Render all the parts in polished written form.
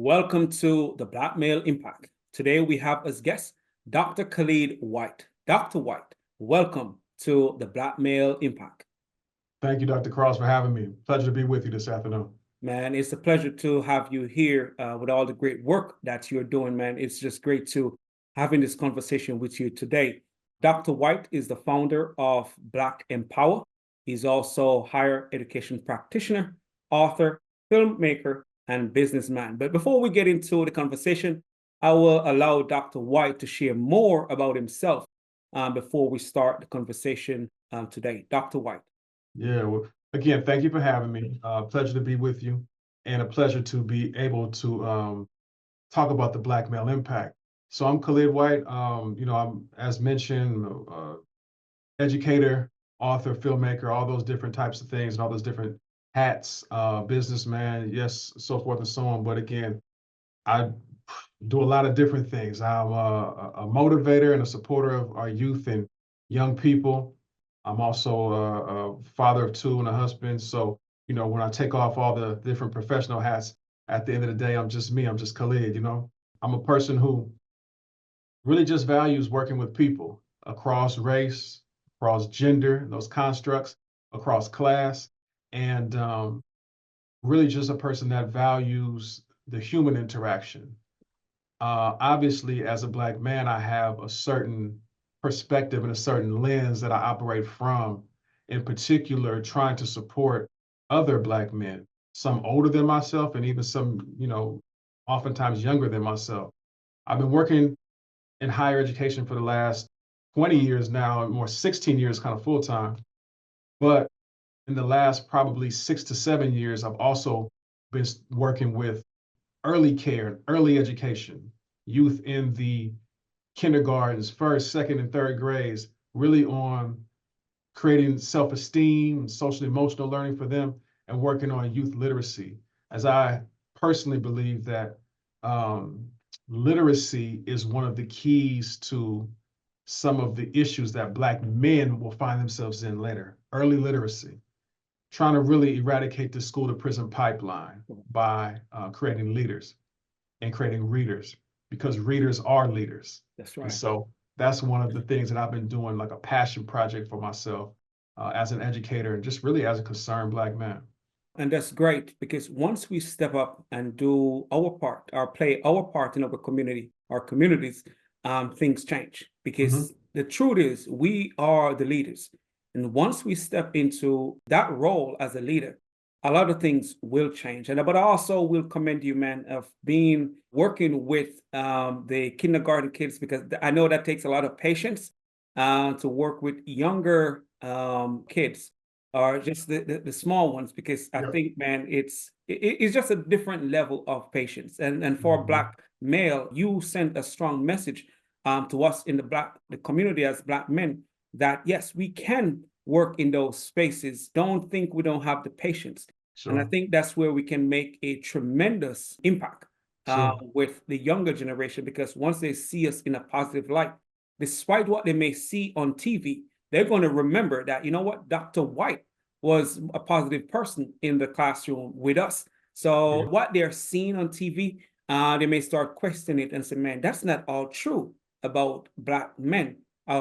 Welcome to the Black Male Impact. Today we have as guest Dr. Khalid White. Dr. White, welcome to the Black Male Impact. Thank you, Dr. Cross, for having me. Pleasure to be with you this afternoon. Man, it's a pleasure to have you here with all the great work that you're doing, man. It's just great to having this conversation with you today. Dr. White is the founder of Black Empower. He's also a higher education practitioner, author, filmmaker, and businessman. But before we get into the conversation, I will allow Dr. White to share more about himself before we start the conversation today. Dr. White. Yeah, well, again, thank you for having me. Pleasure to be with you, and a pleasure to be able to talk about the Black Male Impact. So I'm Khalid White. I'm, as mentioned, educator, author, filmmaker, all those different types of things, and all those different hats, businessman, yes, so forth and so on. But again, I do a lot of different things. I'm a motivator and a supporter of our youth and young people. I'm also a father of two and a husband. So, when I take off all the different professional hats, at the end of the day, I'm just me. I'm just Khalid. I'm a person who really just values working with people across race, across gender, those constructs, across class, and really just a person that values the human interaction. Obviously, as a Black man, I have a certain perspective and a certain lens that I operate from, in particular, trying to support other Black men, some older than myself and even some, oftentimes younger than myself. I've been working in higher education for the last 20 years now, more 16 years kind of full time. But in the last probably 6 to 7 years, I've also been working with early care, early education, youth in the kindergartens, first, second, and third grades, really on creating self-esteem and social emotional learning for them and working on youth literacy. As I personally believe that literacy is one of the keys to some of the issues that Black men will find themselves in later. Early literacy, trying to really eradicate the school to prison pipeline by creating leaders and creating readers, because readers are leaders. That's right. And so that's one of the things that I've been doing, like a passion project for myself as an educator and just really as a concerned Black man. And that's great, because once we step up and do our part, or play our part in our community, our communities, things change. Because the truth is, we are the leaders. And once we step into that role as a leader, a lot of things will change. But I also will commend you, man, of working with the kindergarten kids, because I know that takes a lot of patience to work with younger kids, or just the small ones, because I think, man, it's just a different level of patience. And for a Black male, you sent a strong message to us in the community as Black men, that yes, we can work in those spaces. Don't think we don't have the patience. Sure. And I think that's where we can make a tremendous impact with the younger generation, because once they see us in a positive light, despite what they may see on TV, they're going to remember that, Dr. White was a positive person in the classroom with us. So what they're seeing on TV, they may start questioning it and say, man, that's not all true about Black men,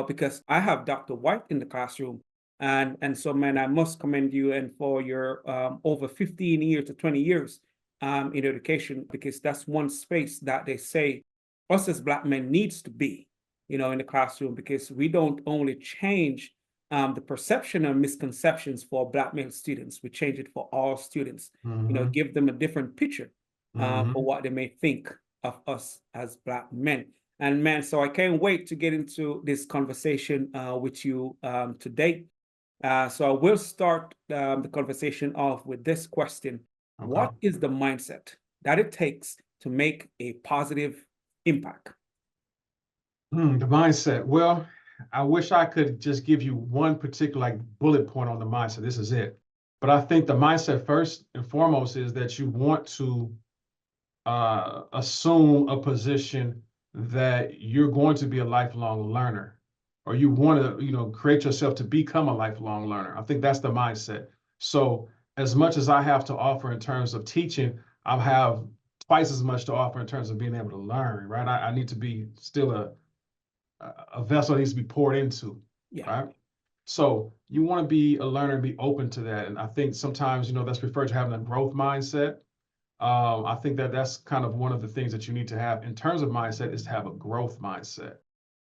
because I have Dr. White in the classroom. And so, man, I must commend you and for your over 15 years to 20 years in education, because that's one space that they say us as Black men needs to be, in the classroom, because we don't only change the perception and misconceptions for Black male students, we change it for all students, give them a different picture for what they may think of us as Black men. And man, so I can't wait to get into this conversation with you today. So I will start the conversation off with this question. Okay. What is the mindset that it takes to make a positive impact? The mindset. Well, I wish I could just give you one particular bullet point on the mindset. This is it. But I think the mindset first and foremost is that you want to assume a position that you're going to be a lifelong learner, or you want to, create yourself to become a lifelong learner. I think that's the mindset. So as much as I have to offer in terms of teaching, I have twice as much to offer in terms of being able to learn, right? I need to be still a vessel that needs to be poured into, Yeah, right? So you want to be a learner and be open to that. And I think sometimes, that's referred to having a growth mindset. I think that that's kind of one of the things that you need to have in terms of mindset is to have a growth mindset.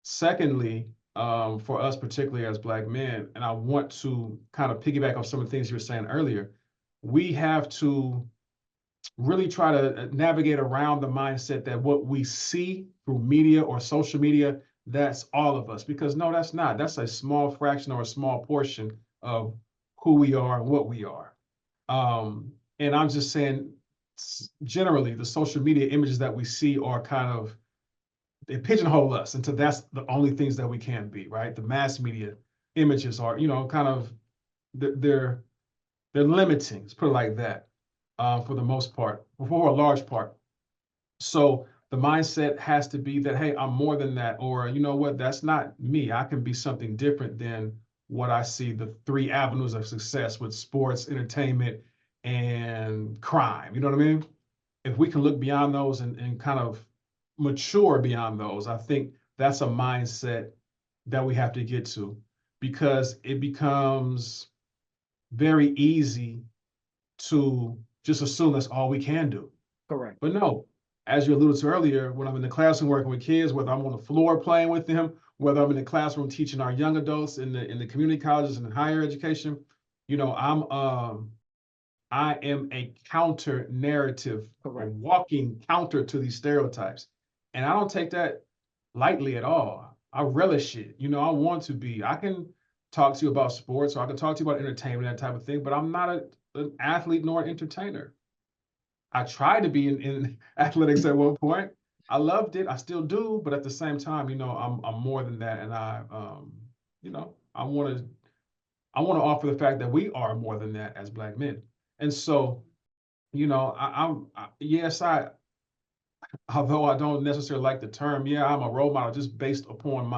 Secondly, for us, particularly as Black men, and I want to kind of piggyback off some of the things you were saying earlier, we have to really try to navigate around the mindset that what we see through media or social media, that's all of us. Because no, that's not. That's a small fraction or a small portion of who we are and what we are. And I'm just saying, generally, the social media images that we see are kind of, they pigeonhole us into that's the only things that we can be, right? The mass media images are, kind of, they're limiting, let's put it like that, for the most part, for a large part. So the mindset has to be that, hey, I'm more than that, or you know what, that's not me. I can be something different than what I see, the three avenues of success with sports, entertainment, and crime. You know what I mean? If we can look beyond those and kind of mature beyond those, I think that's a mindset that we have to get to, because it becomes very easy to just assume that's all we can do. correct. But no, as you alluded to earlier, when I'm in the classroom working with kids, whether I'm on the floor playing with them, whether I'm in the classroom teaching our young adults in the community colleges and in higher education, I am a counter narrative, a Correct. walking counter to these stereotypes. And I don't take that lightly at all. I relish it. I want to be. I can talk to you about sports, or I can talk to you about entertainment, that type of thing, but I'm not an athlete nor an entertainer. I tried to be in athletics at one point. I loved it. I still do, but at the same time, I'm more than that, and I want to offer the fact that we are more than that as Black men. And so, yes, although I don't necessarily like the term, yeah, I'm a role model just based upon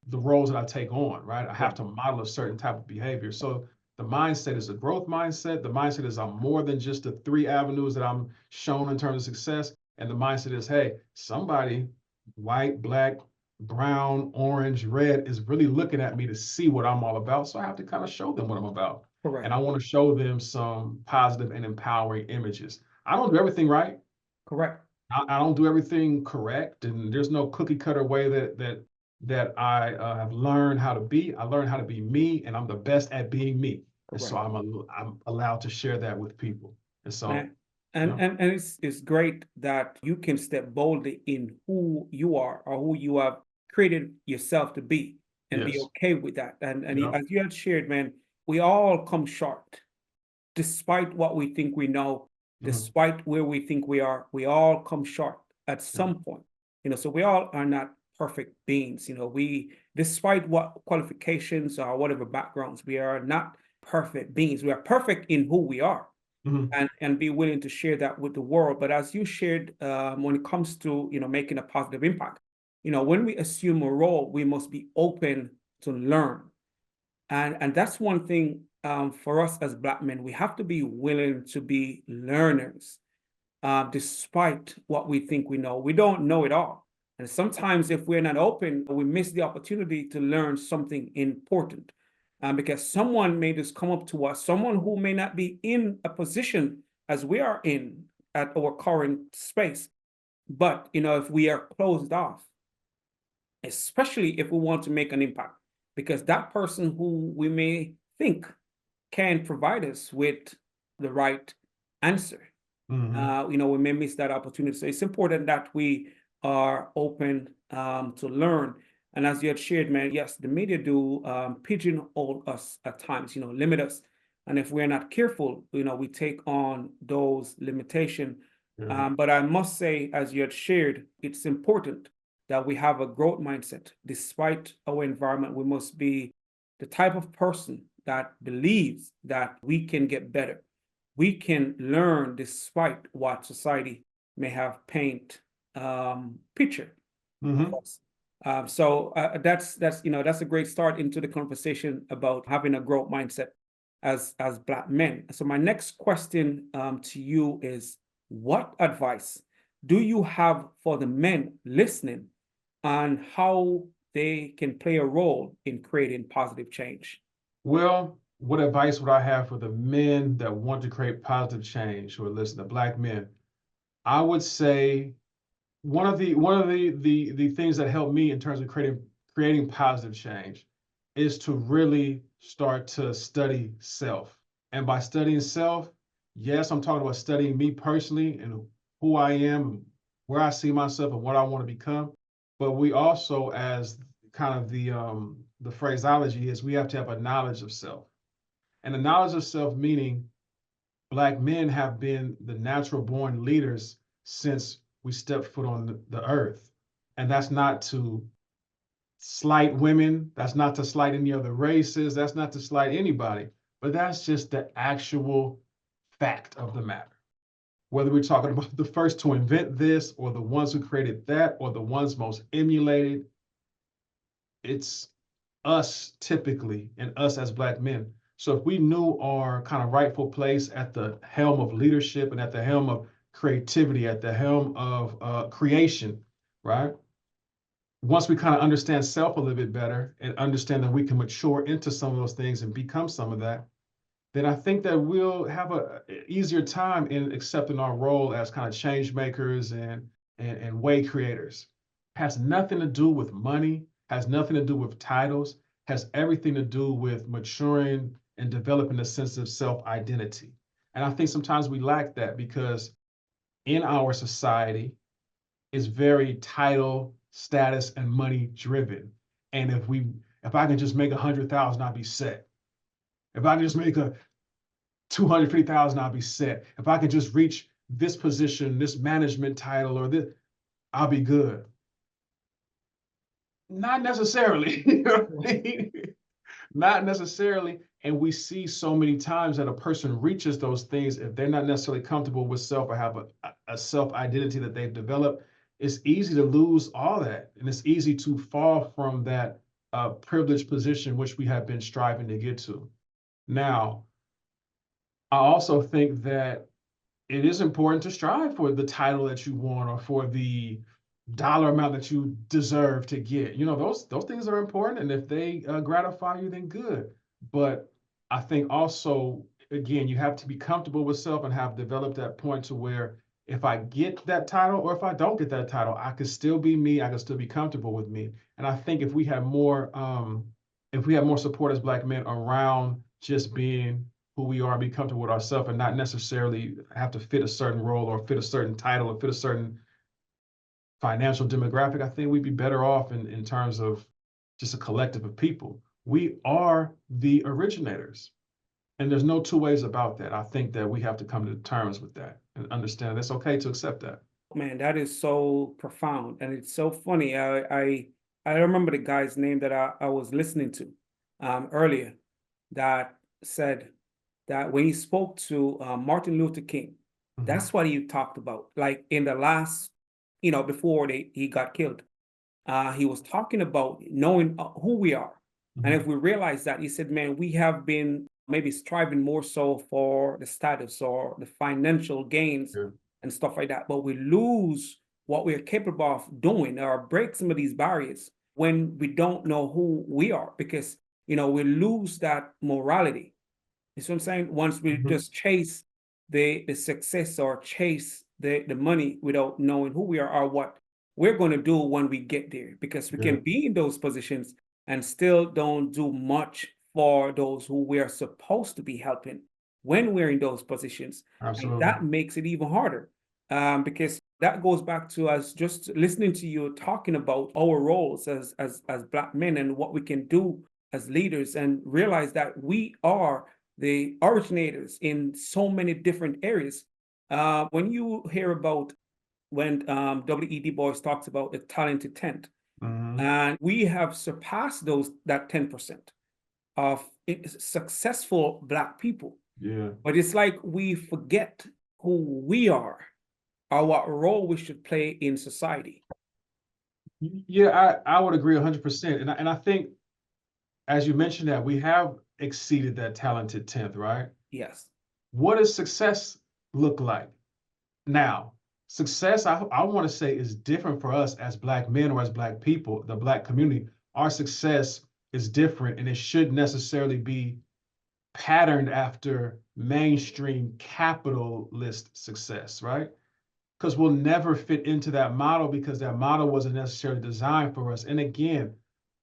the roles that I take on, right? I have Right. to model a certain type of behavior. So the mindset is a growth mindset. The mindset is I'm more than just the three avenues that I'm shown in terms of success. And the mindset is, hey, somebody, white, Black, brown, orange, red, is really looking at me to see what I'm all about. So I have to kind of show them what I'm about. And Correct. I want to show them some positive and empowering images. I don't do everything right. Correct. I don't do everything correct, and there's no cookie cutter way that I have learned how to be. I learned how to be me, and I'm the best at being me. And so Correct. I'm allowed to share that with people. And so, And you and know, and, and it's great that you can step boldly in who you are or who you have created yourself to be and be yes, okay with that. And yeah, as you had shared, man, we all come short, despite what we think we know, mhm, despite where we think we are. We all come short at yeah, some point. So we all are not perfect beings. We, despite what qualifications or whatever backgrounds, we are not perfect beings. We are perfect in who we are, mhm, and be willing to share that with the world. But as you shared, when it comes to making a positive impact, when we assume a role, we must be open to learn, and that's one thing, for us as Black men. We have to be willing to be learners, despite what we think we know. We don't know it all, and sometimes if we're not open, we miss the opportunity to learn something important, because someone may just come up to us, someone who may not be in a position as we are in at our current space. But if we are closed off, especially if we want to make an impact, because that person who we may think can provide us with the right answer, mhm, we may miss that opportunity. So it's important that we are open, to learn. And as you had shared, man, yes, the media do, pigeonhole us at times, limit us. And if we're not careful, we take on those limitations. yeah, But I must say, as you had shared, it's important that we have a growth mindset. Despite our environment, we must be the type of person that believes that we can get better. We can learn despite what society may have paint, picture of mhm, us. So that's a great start into the conversation about having a growth mindset as Black men. So my next question, to you is, what advice do you have for the men listening on how they can play a role in creating positive change? Well, what advice would I have for the men that want to create positive change or listen to Black men? I would say one of the things that helped me in terms of creating positive change is to really start to study self. And by studying self, yes, I'm talking about studying me personally and who I am, where I see myself, and what I want to become. But we also, as kind of the phraseology is, we have to have a knowledge of self. And the knowledge of self meaning Black men have been the natural born leaders since we stepped foot on the earth. And that's not to slight women, that's not to slight any other races, that's not to slight anybody, but that's just the actual fact of the matter. Whether we're talking about the first to invent this, or the ones who created that, or the ones most emulated, it's us typically, and us as Black men. So if we knew our kind of rightful place at the helm of leadership and at the helm of creativity, at the helm of creation, right? Once we kind of understand self a little bit better and understand that we can mature into some of those things and become some of that, then I think that we'll have a easier time in accepting our role as kind of change makers and way creators. Has nothing to do with money, has nothing to do with titles, has everything to do with maturing and developing a sense of self-identity. And I think sometimes we lack that because in our society, it's very title, status, and money driven. And if I can just make 100,000, I'll be set. If I can just make a 250,000, I'll be set. If I can just reach this position, this management title, or this, I'll be good. Not necessarily. You know what I mean? Not necessarily. And we see so many times that a person reaches those things, if they're not necessarily comfortable with self or have a self identity that they've developed, it's easy to lose all that. And it's easy to fall from that privileged position, which we have been striving to get to. Now, I also think that it is important to strive for the title that you want or for the dollar amount that you deserve to get. You know, those things are important, and if they gratify you, then good. But I think also, again, you have to be comfortable with self and have developed that point to where if I get that title or if I don't get that title, I could still be me. I could still be comfortable with me. And I think if we have more support as Black men around just being who we are, be comfortable with ourselves, and not necessarily have to fit a certain role or fit a certain title or fit a certain financial demographic, I think we'd be better off in terms of just a collective of people. We are the originators. And there's no two ways about that. I think that we have to come to terms with that and understand it's okay to accept that. Man, that is so profound, and it's so funny. I remember the guy's name that I was listening to earlier that said that when he spoke to Martin Luther King, that's what he talked about. Like in the last, before he got killed, he was talking about knowing who we are. And if we realize that, he said, man, we have been maybe striving more so for the status or the financial gains and stuff like that, but we lose what we're capable of doing or break some of these barriers when we don't know who we are, because we lose that morality. You see what I'm saying? Once we just chase the success or chase the money without knowing who we are or what we're going to do when we get there, because we can be in those positions and still don't do much for those who we are supposed to be helping when we're in those positions. Absolutely. And that makes it even harder, because that goes back to us just listening to you talking about our roles as Black men and what we can do as leaders, and realize that we are the originators in so many different areas. When you hear about when W.E.D. Boys talks about the talented 10th, and we have surpassed that 10% of successful Black people. Yeah. But it's like we forget who we are or what role we should play in society. Yeah, I would agree 100%. And I think, as you mentioned, that we have exceeded that talented 10th, right? Yes. What does success look like? Now, success, I want to say, is different for us as Black men or as Black people, the Black community. Our success is different, and it should necessarily be patterned after mainstream capitalist success, right? Because we'll never fit into that model because that model wasn't necessarily designed for us. And again,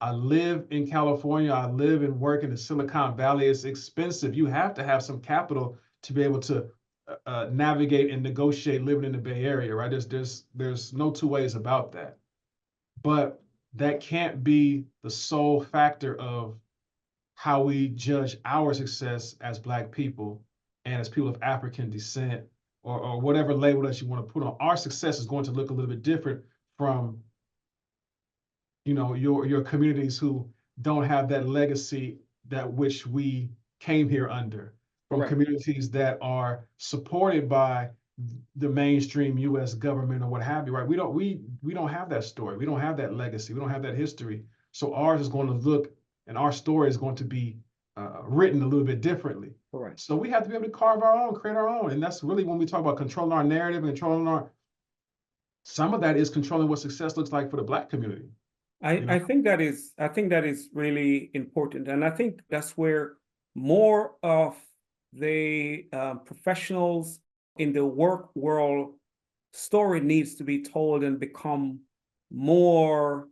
I live in California. I live and work in the Silicon Valley. It's expensive. You have to have some capital to be able to navigate and negotiate living in the Bay Area, right? There's no two ways about that. But that can't be the sole factor of how we judge our success as Black people and as people of African descent, or whatever label that you want to put on. Our success is going to look a little bit different from, you know, your communities who don't have that legacy that which we came here under, from Correct. communities that are supported by the mainstream U.S. government or what have you, right? We don't have that story. We don't have that legacy. We don't have that history. So ours is going to look, and our story is going to be written a little bit differently. Correct. So we have to be able to carve our own, create our own, and that's really when we talk about controlling our narrative and controlling our. Some of that is controlling what success looks like for the Black community. You know? I think that is really important, and I think that's where more of the professionals in the work world story needs to be told and become more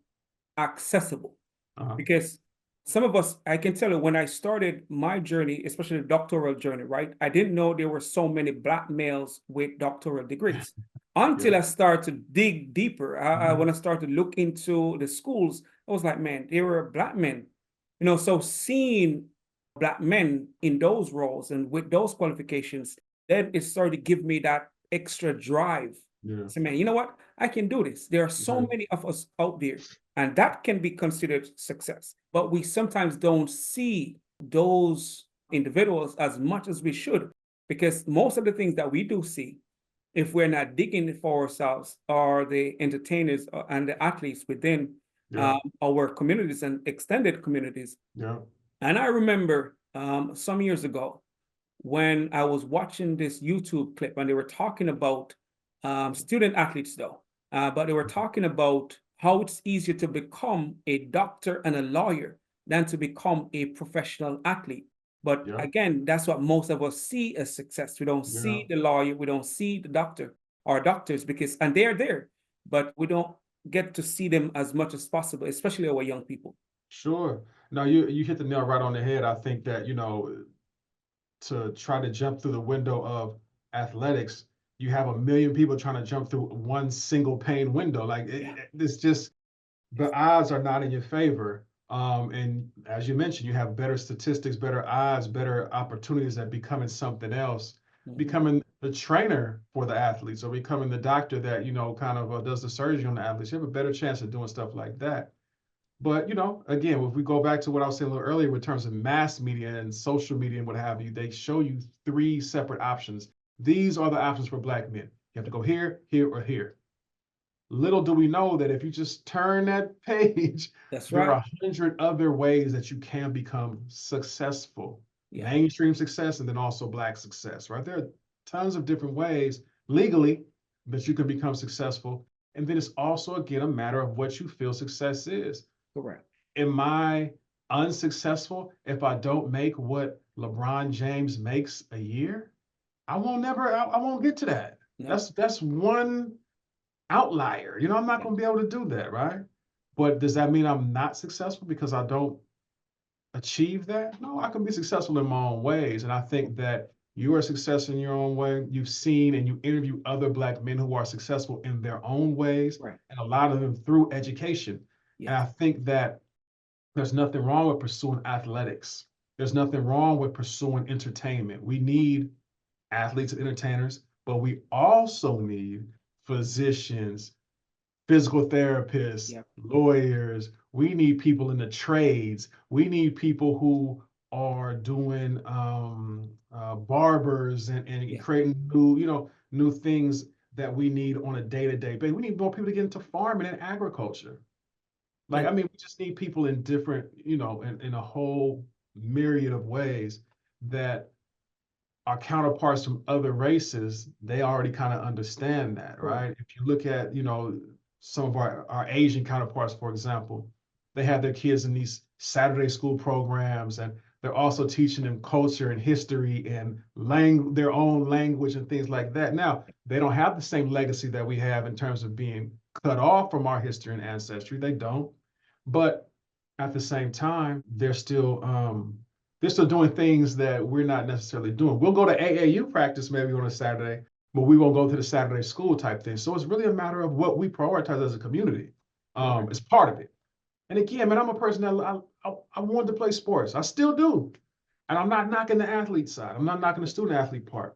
accessible. Because some of us, I can tell you, when I started my journey, especially the doctoral journey, right? I didn't know there were so many Black males with doctoral degrees until I started to dig deeper. When I started to look into the schools, I was like, man, there were Black men, you know. So seeing Black men in those roles and with those qualifications, then it started to give me that extra drive. Yeah. So, man, you know what? I can do this. There are so many of us out there, and that can be considered success. But we sometimes don't see those individuals as much as we should, because most of the things that we do see, if we're not digging for ourselves, are the entertainers and the athletes within our communities and extended communities. Yeah. And I remember some years ago when I was watching this YouTube clip, and they were talking about student athletes, though, but they were talking about how it's easier to become a doctor and a lawyer than to become a professional athlete. But again, that's what most of us see as success. We don't see the lawyer, we don't see the doctor or doctors, because, and they're there, but we don't get to see them as much as possible, especially our young people. Sure. No, you hit the nail right on the head. I think that, you know, to try to jump through the window of athletics, you have a million people trying to jump through one single pane window. Like it's just, the odds are not in your favor. And as you mentioned, you have better statistics, better odds, better opportunities at becoming something else, becoming the trainer for the athletes, or becoming the doctor that, you know, kind of does the surgery on the athletes. You have a better chance of doing stuff like that. But, you know, again, if we go back to what I was saying a little earlier in terms of mass media and social media and what have you, they show you three separate options. These are the options for Black men. You have to go here, here, or here. Little do we know that if you just turn that page, there are 100 other ways that you can become successful. Mainstream success, and then also Black success, right? There are tons of different ways legally that you can become successful. And then it's also, again, a matter of what you feel success is. Correct. Am I unsuccessful if I don't make what LeBron James makes a year? I won't get to that. No. That's one outlier. You know, I'm not going to be able to do that, right? But does that mean I'm not successful because I don't achieve that? No, I can be successful in my own ways. And I think that you are successful in your own way. You've seen and you interview other Black men who are successful in their own ways, and a lot of them through education. And I think that there's nothing wrong with pursuing athletics. There's nothing wrong with pursuing entertainment. We need athletes and entertainers, but we also need physicians, physical therapists, lawyers. We need people in the trades. We need people who are doing barbers and creating new things that we need on a day-to-day basis. We need more people to get into farming and agriculture. Like, I mean, we just need people in different, in a whole myriad of ways that our counterparts from other races, they already kind of understand that, Correct. right? If you look at, some of our Asian counterparts, for example, they have their kids in these Saturday school programs, and they're also teaching them culture and history and their own language and things like that. Now, they don't have the same legacy that we have in terms of being cut off from our history and ancestry. They don't. But at the same time, they're still doing things that we're not necessarily doing. We'll go to AAU practice maybe on a Saturday, but we won't go to the Saturday school type thing. So it's really a matter of what we prioritize as a community. It's part of it. And again, man, I'm a person that I wanted to play sports. I still do. And I'm not knocking the athlete side. I'm not knocking the student athlete part.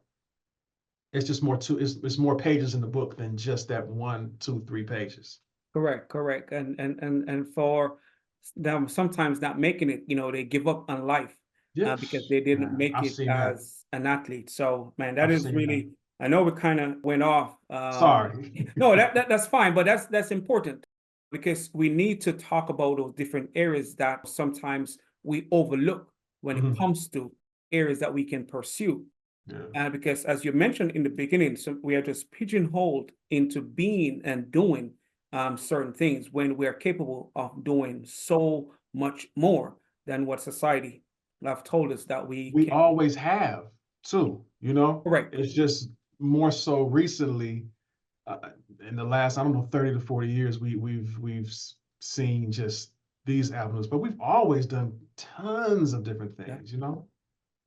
It's just it's more pages in the book than just that 1, 2, 3 pages. Correct. And for them sometimes not making it, they give up on life because Yes, they didn't man, make I've it seen that. as an athlete. So, man, that I've is seen that. really, I know we kind of went off. Sorry. No, that's fine, but that's important because we need to talk about those different areas that sometimes we overlook when it Mhm. comes to areas that we can pursue. Yeah. Because as you mentioned in the beginning, so we are just pigeonholed into being and doing certain things when we are capable of doing so much more than what society have told us that we We can. always have too. Correct. It's just more so recently, uh, in the last, I don't know, 30 to 40 years, we've seen just these avenues, but we've always done tons of different Yeah. things.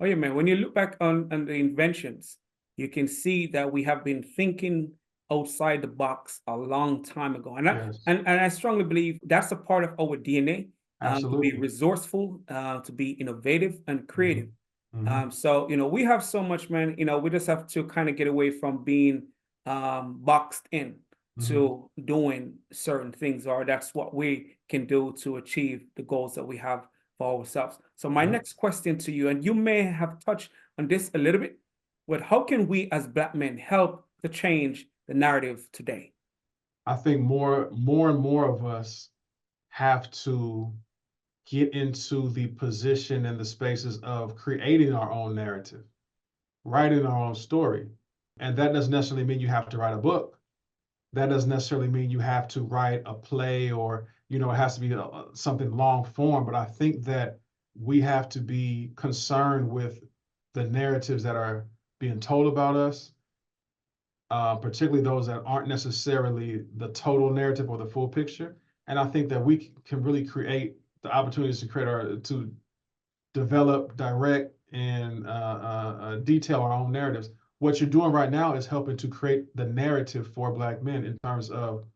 Oh yeah, man. When you look back on the inventions, you can see that we have been thinking outside the box a long time ago. And Yes, and I strongly believe that's a part of our DNA, to be absolutely. resourceful, to be innovative and Hmm. creative. Hmm. So we have so much, man. We just have to kind of get away from being boxed in Hmm. to doing certain things, or that's what we can do to achieve the goals that we have for ourselves. So my Yeah. next question to you, and you may have touched on this a little bit, but how can we as Black men help to change the narrative today? I think more and more of us have to get into the position and the spaces of creating our own narrative, writing our own story. And that doesn't necessarily mean you have to write a book. That doesn't necessarily mean you have to write a play or, it has to be something long form. But I think that we have to be concerned with the narratives that are being told about us, particularly those that aren't necessarily the total narrative or the full picture. And I think that we can really create the opportunities to develop, direct, and detail our own narratives. What you're doing right now is helping to create the narrative for Black men in terms of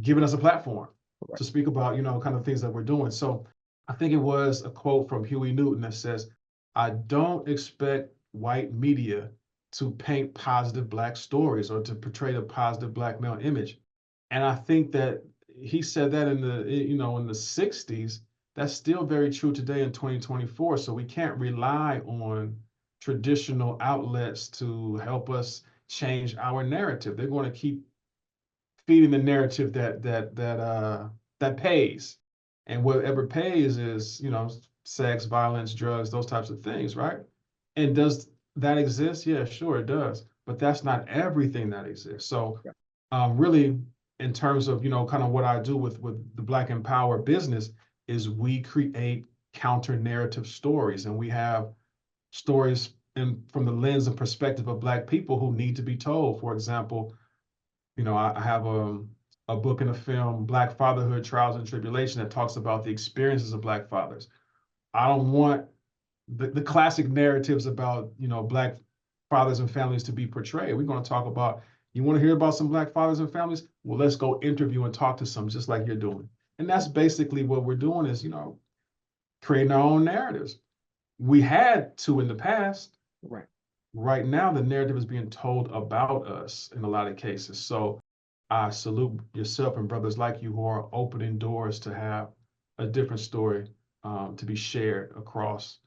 giving us a platform to Correct. speak about, kind of things that we're doing. So I think it was a quote from Huey Newton that says, I don't expect white media to paint positive Black stories or to portray the positive Black male image. And I think that he said that in the 60s. That's still very true today in 2024. So we can't rely on traditional outlets to help us change our narrative. They're going to keep feeding the narrative that pays, and whatever pays is sex, violence, drugs, those types of things, right? And does that exist? Yeah, sure it does, but that's not everything that exists. So Yeah. really, in terms of kind of what I do with the Black Empower business, is we create counter narrative stories, and we have stories from the lens and perspective of Black people who need to be told. For example, I have a book and a film, Black Fatherhood, Trials and Tribulation, that talks about the experiences of Black fathers. I don't want the classic narratives about, Black fathers and families to be portrayed. We're going to talk about, you want to hear about some Black fathers and families? Well, let's go interview and talk to some, just like you're doing. And that's basically what we're doing is, creating our own narratives. We had to in the past. Right. Right now, the narrative is being told about us in a lot of cases. So I salute yourself and brothers like you who are opening doors to have a different story, to be shared across,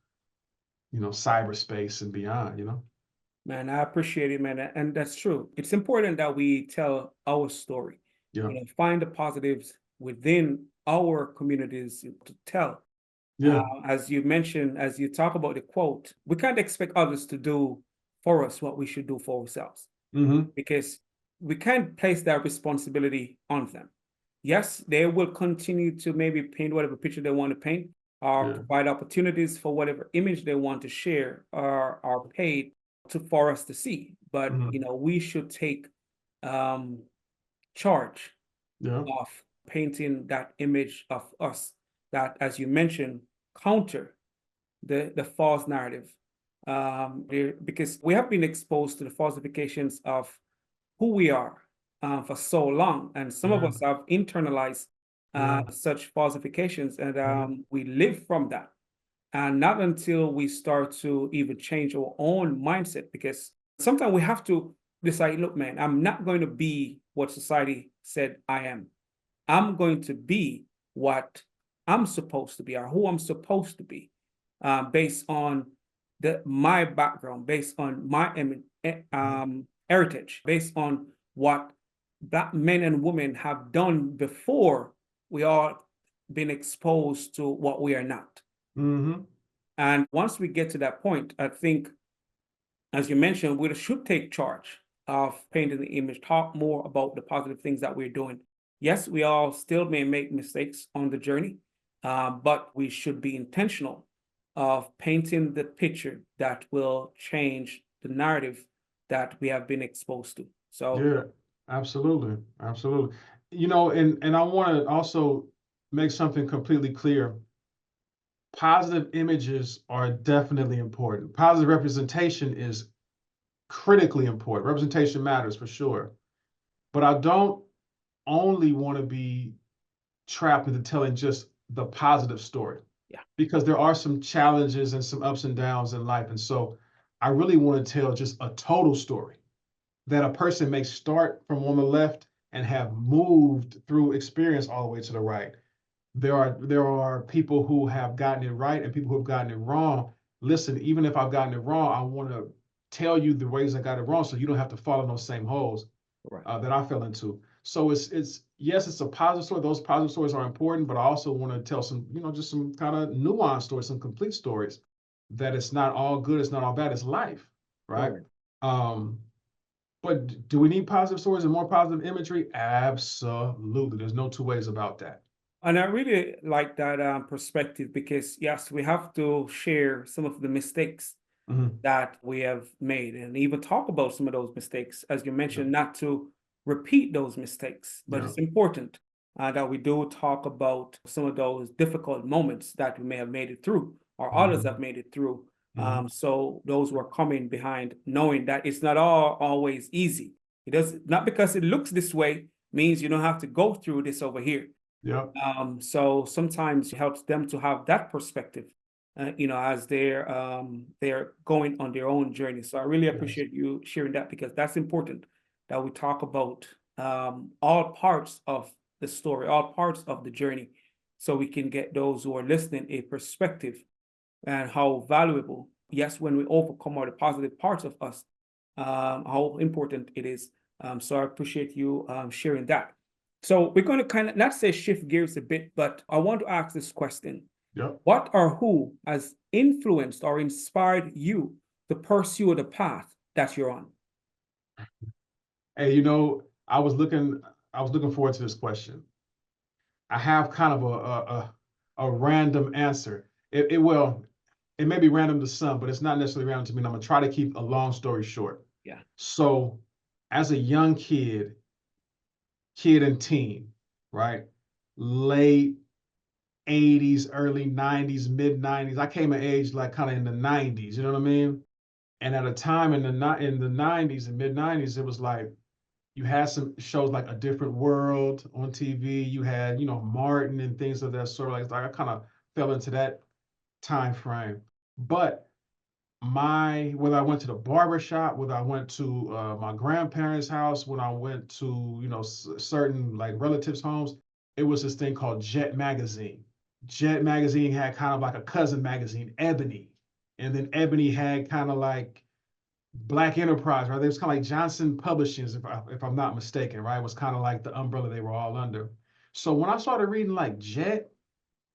cyberspace and beyond. Man, I appreciate it, man. And that's true. It's important that we tell our story, Yeah. find the positives within our communities to tell. Yeah. As you mentioned, as you talk about the quote, we can't expect others to do for us what we should do for ourselves, because we can't place that responsibility on them. Yes, they will continue to maybe paint whatever picture they want to paint, or Yeah. provide opportunities for whatever image they want to share, or are paid to for us to see. But we should take um, charge Yeah. of painting that image of us that, as you mentioned, counter the false narrative, because we have been exposed to the falsifications of who we are for so long, and some of Yeah. us have internalized Yeah. such falsifications, and Yeah. we live from that. And not until we start to even change our own mindset, because sometimes we have to decide, look, man, I'm not going to be what society said I am. I'm going to be what I'm supposed to be, or who I'm supposed to be, based on my background, based on my heritage, based on what Black men and women have done before we all been exposed to what we are not. Mm-hmm. And once we get to that point, I think, as you mentioned, we should take charge of painting the image, talk more about the positive things that we're doing. Yes, we all still may make mistakes on the journey, but we should be intentional of painting the picture that will change the narrative that we have been exposed to. So, Yeah, absolutely. Absolutely. And I want to also make something completely clear. Positive images are definitely important. Positive representation is critically important. Representation matters for sure. But I don't only want to be trapped into telling just the positive story, yeah, because there are some challenges and some ups and downs in life. And so I really want to tell just a total story that a person may start from on the left and have moved through experience all the way to the right. There are people who have gotten it right and people who have gotten it wrong. Listen, even if I've gotten it wrong, I want to tell you the ways I got it wrong so you don't have to fall in those same holes right. that I fell into. So it's yes, it's a positive story. Those positive stories are important, but I also want to tell some, just some kind of nuanced stories, some complete stories, that it's not all good, it's not all bad, it's life, right? Right. Um, but do we need positive stories and more positive imagery? Absolutely. There's no two ways about that. And I really like that perspective, because yes, we have to share some of the mistakes Mhm. that we have made, and even talk about some of those mistakes, as you Yeah, mentioned, not to repeat those mistakes. But yeah, it's important that we do talk about some of those difficult moments that we may have made it through, or others have mhm, made it through. mhm. So those who are coming behind, knowing that it's not always easy. It does not, because it looks this way means you don't have to go through this over here. Yep, So sometimes it helps them to have that perspective, as they're going on their own journey. So I really yes, appreciate you sharing that, because that's important that we talk about all parts of the story, all parts of the journey, so we can get those who are listening a perspective and how valuable, yes, when we overcome all the positive parts of us, how important it is. So I appreciate you sharing that. So we're going to kind of not say shift gears a bit, but I want to ask this question. yep. What or who has influenced or inspired you to pursue the path that you're on? Hey, I was looking forward to this question. I have kind of a random answer. It may be random to some, but it's not necessarily random to me. And I'm gonna try to keep a long story short. Yeah, So, as a young kid and teen, right? Late 80s, early 90s, mid 90s. I came of age like kind of in the 90s, you know what I mean? And at a time in the 90s and mid 90s, it was like you had some shows like A Different World on TV. You had, Martin and things of that sort. Like I kind of fell into that time frame. But whether I went to the barber shop, whether I went to my grandparents' house, when I went to, certain like relatives' homes, it was this thing called Jet Magazine. Jet Magazine had kind of like a cousin magazine, Ebony. And then Ebony had kind of like Black Enterprise, right? It was kind of like Johnson Publishings, if I'm not mistaken, right? It was kind of like the umbrella they were all under. So when I started reading like Jet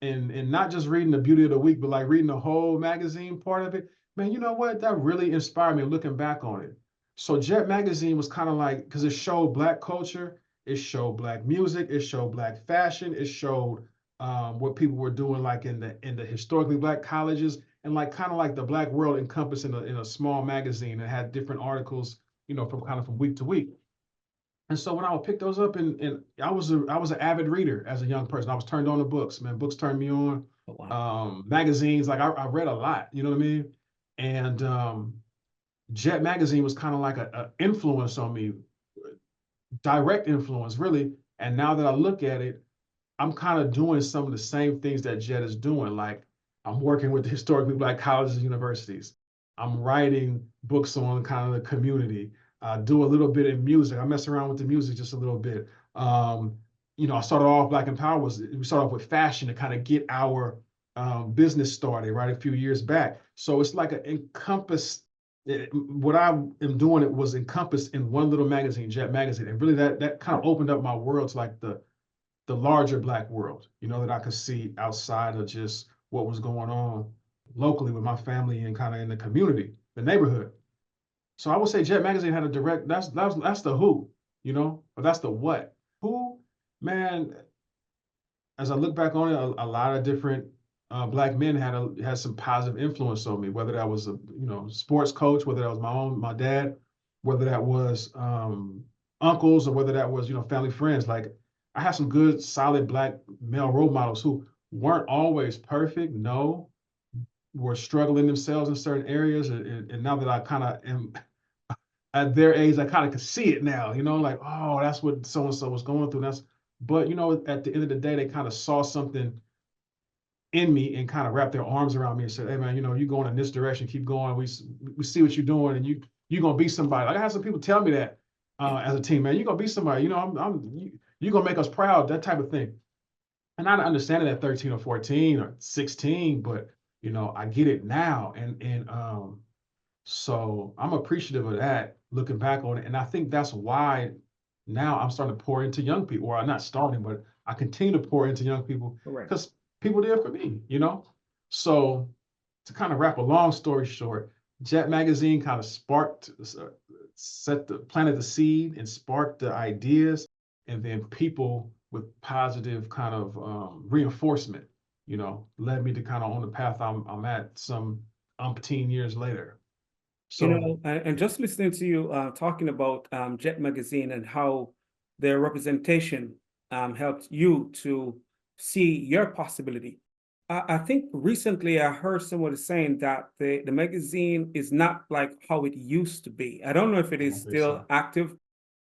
and not just reading the beauty of the week, but like reading the whole magazine part of it, man, you know what? That really inspired me looking back on it. So Jet magazine was kind of like, because it showed Black culture, it showed Black music, it showed Black fashion, it showed what people were doing like in the historically Black colleges, and like kind of like the Black world encompassed in a small magazine that had different articles, you know, from kind of from week to week. And so when I would pick those up, and I was an avid reader as a young person. I was turned on to books, man. Books turned me on. Oh, wow. Magazines, like I read a lot, you know what I mean? And Jet magazine was kind of like a influence on me, direct influence, really. And now that I look at it, I'm kind of doing some of the same things that Jet is doing. Like I'm working with the historically Black colleges and universities. I'm writing books on kind of the community. Do a little bit in music. I mess around with the music just a little bit. You know, I started off Black Empower we started off with fashion to kind of get our business started right a few years back. So it's like an encompass. What I am doing it was encompassed in one little magazine, Jet magazine, and really that kind of opened up my world to like the larger Black world, you know, that I could see outside of just what was going on locally with my family and kind of in the community, the neighborhood. So I would say Jet Magazine had a direct, that's the who, you know, but that's the what. Who, man, as I look back on it, a lot of different Black men had some positive influence on me, whether that was a sports coach, whether that was my dad, whether that was uncles, or whether that was family friends. Like I had some good, solid Black male role models who weren't always perfect. No, were struggling themselves in certain areas, and now that I kind of am at their age, I kind of can see it now. Like, oh, that's what so and so was going through. But at the end of the day, they kind of saw something in me and kind of wrapped their arms around me and said, "Hey man, you're going in this direction. Keep going. We see what you're doing, and you're gonna be somebody." Like I had some people tell me that as a team, man, you're gonna be somebody. You're gonna make us proud. That type of thing. And I understand it at 13 or 14 or 16, but I get it now, and so I'm appreciative of that, looking back on it. And I think that's why now I'm starting to pour into young people, or I'm not starting, but I continue to pour into young people Correct. because people did for me. So to kind of wrap a long story short, Jet Magazine kind of planted the seed and sparked the ideas, and then people with positive kind of reinforcement, led me to kind of on the path I'm at some umpteen years later. So And just listening to you talking about Jet Magazine and how their representation helped you to see your possibility. I think recently I heard someone saying that the magazine is not like how it used to be. I don't know if it I is don't think still so. active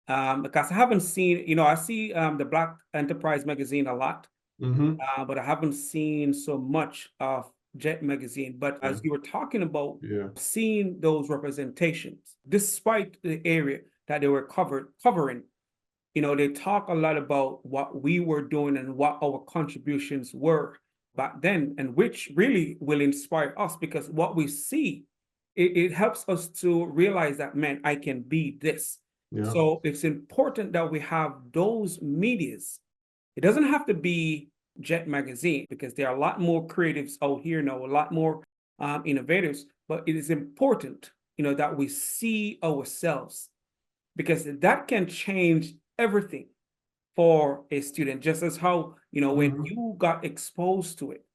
because I haven't seen, I see the Black Enterprise magazine a lot, Mm-hmm. but I haven't seen so much of Jet magazine. But Yeah. as you were talking about Yeah. seeing those representations, despite the area that they were covering, they talk a lot about what we were doing and what our contributions were back then, and which really will inspire us because what we see, it helps us to realize that, man, I can be this. Yeah. So it's important that we have those medias. It doesn't have to be Jet Magazine because there are a lot more creatives out here now, a lot more innovators, but it is important, that we see ourselves because that can change everything for a student, just as how, when Mm-hmm. you got exposed to it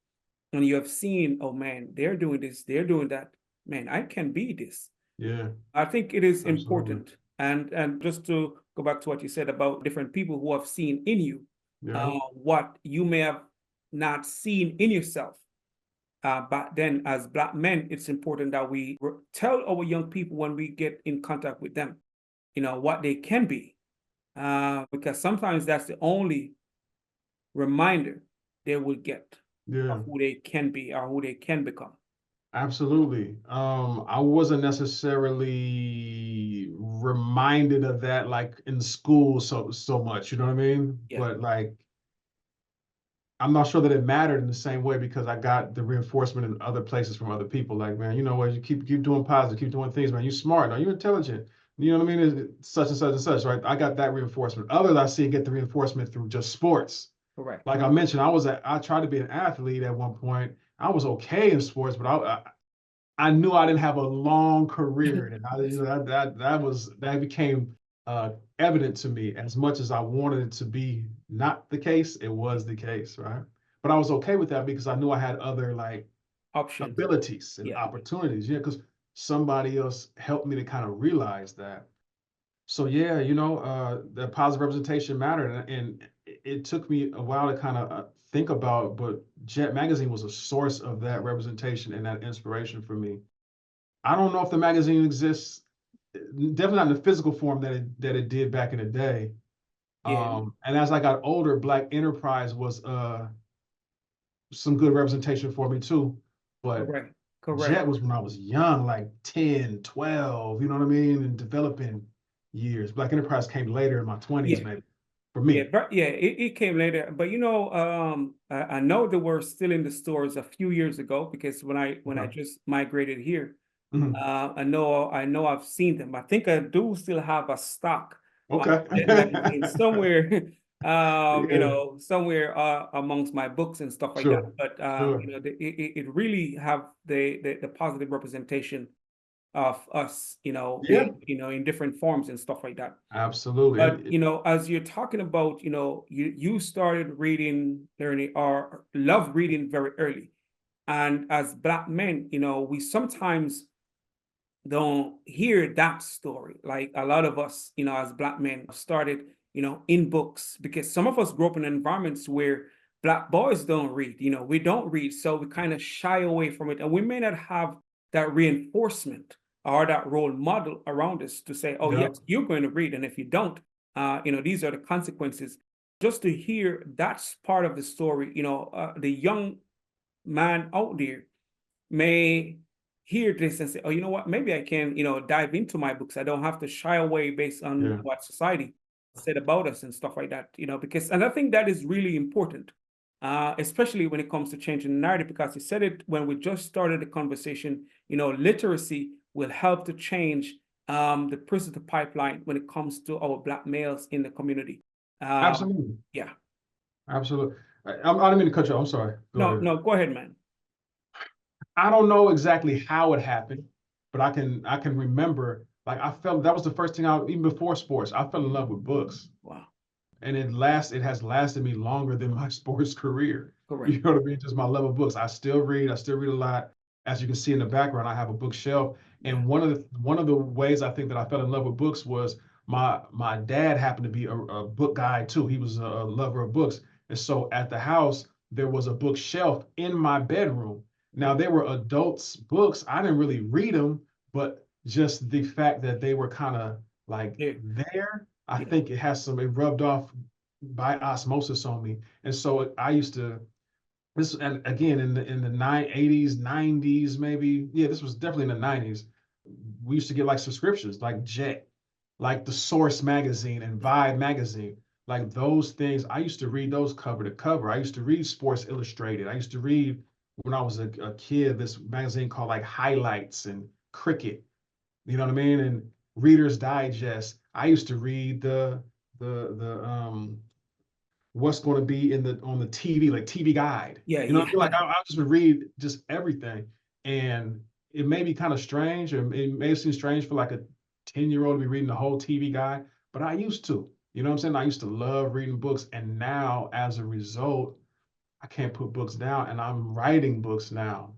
and you have seen, oh man, they're doing this, they're doing that, man, I can be this. Yeah. I think it is Absolutely. important. And just to go back to what you said about different people who have seen in you Yeah. what you may have not seen in yourself. But then as Black men, it's important that we tell our young people when we get in contact with them, what they can be. Because sometimes that's the only reminder they will get of Yeah. who they can be or who they can become. Absolutely. I wasn't necessarily reminded of that like in school so much, you know what I mean? Yeah. But like I'm not sure that it mattered in the same way because I got the reinforcement in other places from other people. Like, man, you know what? You keep doing positive, keep doing things, man. You're smart, now you're intelligent. You know what I mean? It's such and such and such, right? I got that reinforcement. Others I see get the reinforcement through just sports. Correct. Like I mentioned, I tried to be an athlete at one point. I was okay in sports, but I knew I didn't have a long career, and Yes. that became evident to me. As much as I wanted it to be not the case, it was the case, right? But I was okay with that because I knew I had other like Options. abilities and Yeah. opportunities. Yeah, because somebody else helped me to kind of realize that. So yeah, the positive representation mattered, and it took me a while to kind of think about. But Jet Magazine was a source of that representation and that inspiration for me. I don't know if the magazine exists, definitely not in the physical form that it did back in the day. Yeah. And as I got older, Black Enterprise was some good representation for me too. But Correct. Correct. Jet was when I was young, like 10, 12, you know what I mean? And developing years. Black Enterprise came later in my 20s, Yeah. maybe, for Yeah, me. but yeah, it came later. But I know they were still in the stores a few years ago because when I Okay. just migrated here, Mhm. I know I've seen them. I think I do still have a stock of Okay. Jet magazine somewhere, Yeah, somewhere amongst my books and stuff like that. sure, But sure. it really have the positive representation of us, Yeah, in different forms and stuff like that. absolutely. But as you're talking about, you started reading, learning, or love reading very early. And as Black men, we sometimes don't hear that story. Like a lot of us, as Black men started, in books, because some of us grew up in environments where Black boys don't read, we don't read. So we kind of shy away from it. And we may not have that reinforcement or that role model around us to say, oh, Yeah, yes, you're going to read. And if you don't, these are the consequences. Just to hear that's part of the story, the young man out there may hear this and say, oh, you know what, maybe I can, dive into my books. I don't have to shy away based on yeah, what society said about us and stuff like that, because, and I think that is really important, especially when it comes to changing the narrative, because you said it when we just started the conversation, literacy will help to change the prison pipeline when it comes to our Black males in the community. Um, absolutely. yeah. Absolutely. I didn't mean to cut you off. I'm sorry. Go No, ahead. no, go ahead, man. I don't know exactly how it happened, but I can remember like I felt that was the first thing even before sports, I fell in love with books. Wow. And it has lasted me longer than my sports career. Correct. You know what I mean? Just my love of books. I still read a lot. As you can see in the background, I have a bookshelf. Yeah. And one of the ways I think that I fell in love with books was my dad happened to be a book guy too. He was a lover of books. And so at the house, there was a bookshelf in my bedroom. Now Okay. they were adults books. I didn't really read them, but just the fact that they were kind of like Yeah. there, I Yeah. think it rubbed off by osmosis on me. And so I used to this, and again in the 80s, 90s, maybe. Yeah, this was definitely in the 90s. We used to get like subscriptions like Jet, like the Source magazine and Vibe magazine. Like those things, I used to read those cover to cover. I used to read Sports Illustrated. I used to read when I was a kid this magazine called like Highlights and Cricket. You know what I mean? And Reader's Digest. I used to read the what's going to be in the on the TV, like TV Guide. Yeah. You know what I Yeah. mean? Like I just would read just everything. And it may be kind of strange, or it may seem strange for like a 10-year-old to be reading the whole TV Guide, but I used to. You know what I'm saying? I used to love reading books. And now as a result, I can't put books down and I'm writing books now.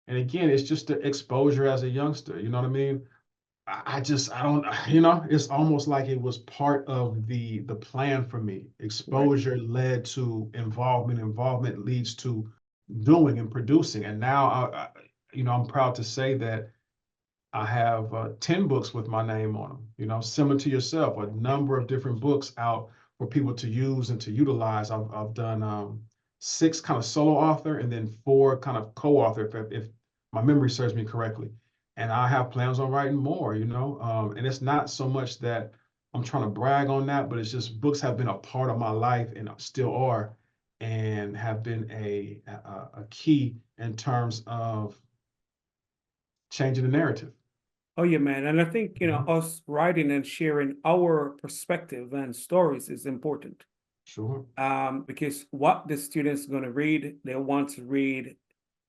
And again, it's just the exposure as a youngster. You know what I mean? I don't, it's almost like it was part of the plan for me. Right. Exposure led to involvement. Involvement leads to doing and producing. And now I'm proud to say that I have 10 books with my name on them, similar to yourself, a Yeah. number of different books out for people to use and to utilize. I've done 6 kind of solo author and then 4 kind of co-author, if my memory serves me correctly. And I have plans on writing more, and it's not so much that I'm trying to brag on that, but it's just books have been a part of my life and still are, and have been a key in terms of changing the narrative. Oh yeah, man. And I think, Mhm. us writing and sharing our perspective and stories is important. Sure. Because what the students are going to read, they want to read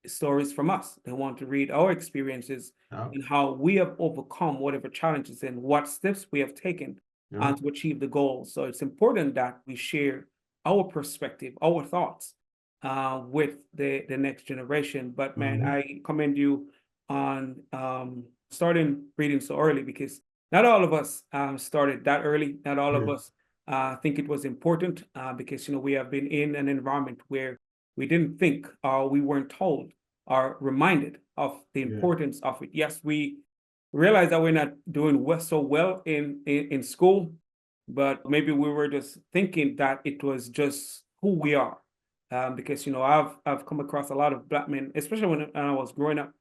stories from us. They want to read our experiences Yeah. and how we have overcome whatever challenges and what steps we have taken Yeah. to achieve the goal. So it's important that we share our perspective, our thoughts with the next generation. But man, Mhm. I commend you on starting reading so early, because not all of us started that early. Not all of Yeah. us think it was important because we have been in an environment where we didn't think or we weren't told or reminded of the Yeah. importance of it. Yes, we realize that we're not doing so well in school, but maybe we were just thinking that it was just who we are. Because I've come across a lot of Black men, especially when I was growing up,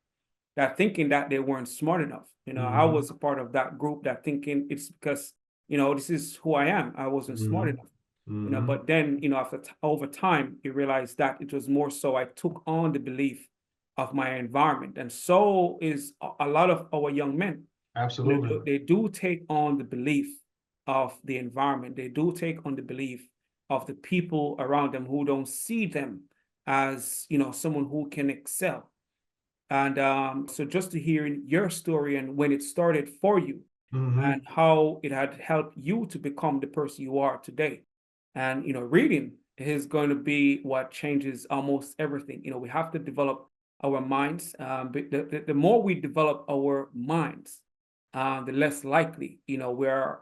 that thinking that they weren't smart enough. I Mhm. was a part of that group that thinking it's because this is who I am. I wasn't smart Mhm. enough. Mhm. But then after over time, you realize that it was more so I took on the belief of my environment, and so is a lot of our young men. Absolutely. They do take on the belief of the environment. They do take on the belief of the people around them who don't see them as someone who can excel. And so just to hear your story and when it started for you and Mhm. how it had helped you to become the person you are today. And reading is going to be what changes almost everything. We have to develop our minds. But the more we develop our minds, the less likely we're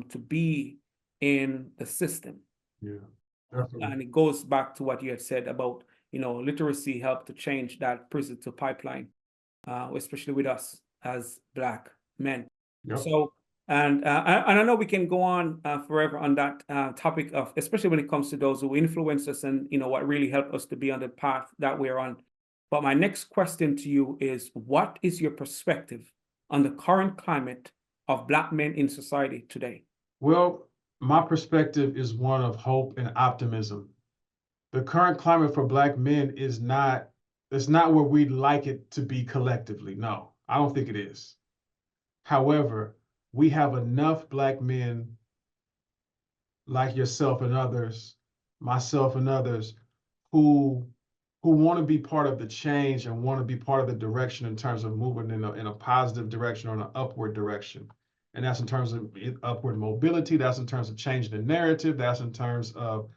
to be in the system. Yeah. Definitely. And it goes back to what you had said about literacy helped to change that prison to pipeline, especially with us as Black men. Yep. So, and I know we can go on forever on that topic of, especially when it comes to those who influence us and what really helped us to be on the path that we're on. But my next question to you is, what is your perspective on the current climate of Black men in society today? Well, my perspective is one of hope and optimism. The current climate for Black men is not, it's not where we'd like it to be collectively. No, I don't think it is. However, we have enough Black men like yourself and others, myself and others, who want to be part of the change and want to be part of the direction in terms of moving in a positive direction or an upward direction. And that's in terms of upward mobility. That's in terms of changing the narrative. That's in terms of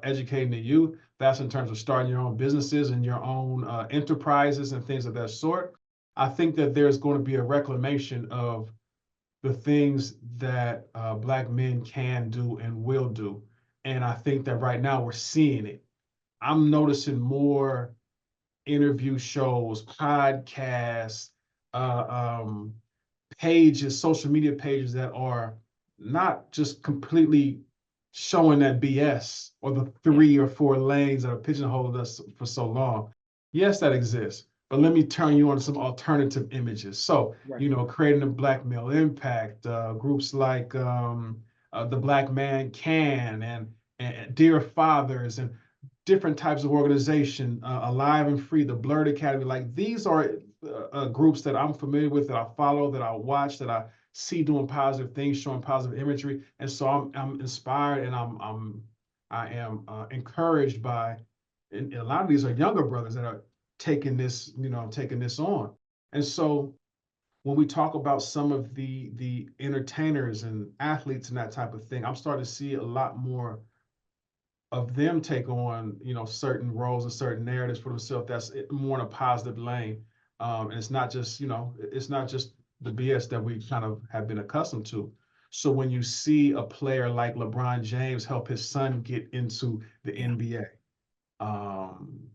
educating the youth. That's in terms of starting your own businesses and your own enterprises and things of that sort. I think that there's going to be a reclamation of the things that Black men can do and will do. And I think that right now we're seeing it. I'm noticing more interview shows, podcasts, uh, um, pages, social media pages that are not just completely showing that BS or the Yeah, 3 or 4 lanes that are pigeonholed us for so long. Yes, that exists, but let me turn you on to some alternative images. So, right. creating a Black male impact, groups like the Black Man Can and Dear Fathers and different types of organization, Alive and Free, the Blurred Academy. Like these are groups that I'm familiar with, that I follow, that I watch, that I see doing positive things, showing positive imagery, and so I'm inspired and I am encouraged by. And a lot of these are younger brothers that are taking this on, and so when we talk about some of the entertainers and athletes and that type of thing, I'm starting to see a lot more of them take on certain roles and certain narratives for themselves that's more in a positive lane, and it's not just the BS that we kind of have been accustomed to. So when you see a player like LeBron James help his son get into the Yeah. NBA, um,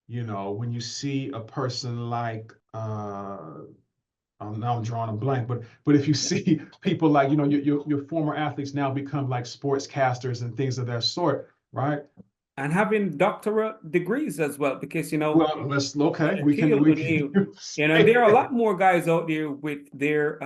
when you see a person like now I'm drawing a blank, but if you see people like your former athletes now become like sportscasters and things of that sort, right? And having doctorate degrees as well, because Well, let's okay. Shaquille We can O'Neal, and say there are a that. lot more guys out there with their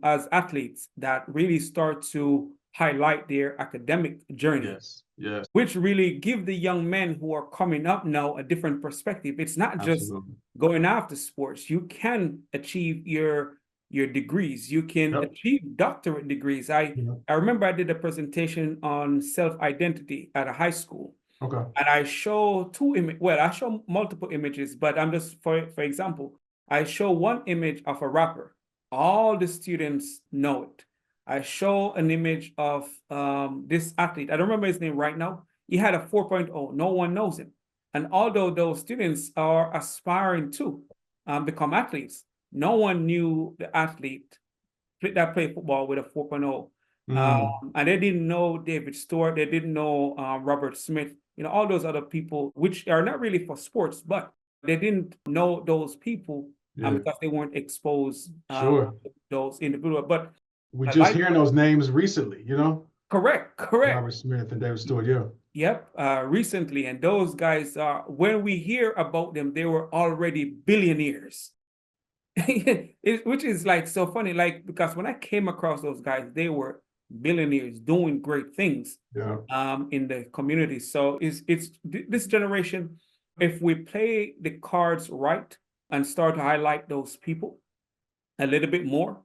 as athletes that really start to highlight their academic journey, Yes, yes, which really give the young men who are coming up now a different perspective. It's not just absolutely. going after sports. You can achieve your degrees. You can Yep. achieve doctorate degrees. Yeah. I remember I did a presentation on self-identity at a high school. Okay. And I show two images. Well, I show multiple images, but I'm just for example, I show one image of a rapper. All the students know it. I show an image of this athlete. I don't remember his name right now. He had a 4.0. No one knows him. And although those students are aspiring to become athletes, no one knew the athlete that played football with a 4.0. Mm. And they didn't know David Stewart. They didn't know Robert Smith. All those other people, which are not really for sports, but they didn't know those people Yeah. because they weren't exposed Sure. to those individuals. But We I just like hearing those names recently, you know? correct, correct. Robert Smith and David Stewart, yeah. Yep, recently, and those guys are when we hear about them, they were already billionaires. Which is like so funny, like because when I came across those guys, they were billionaires doing great things Yeah. in the community. So it's this generation, if we play the cards right and start to highlight those people a little bit more,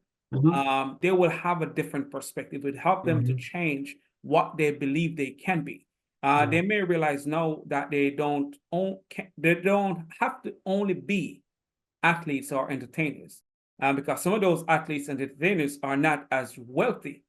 they will have a different perspective. It help them to change what they believe they can be. They may realize now that they don't have to only be athletes or entertainers, because some of those athletes and entertainers are not as wealthy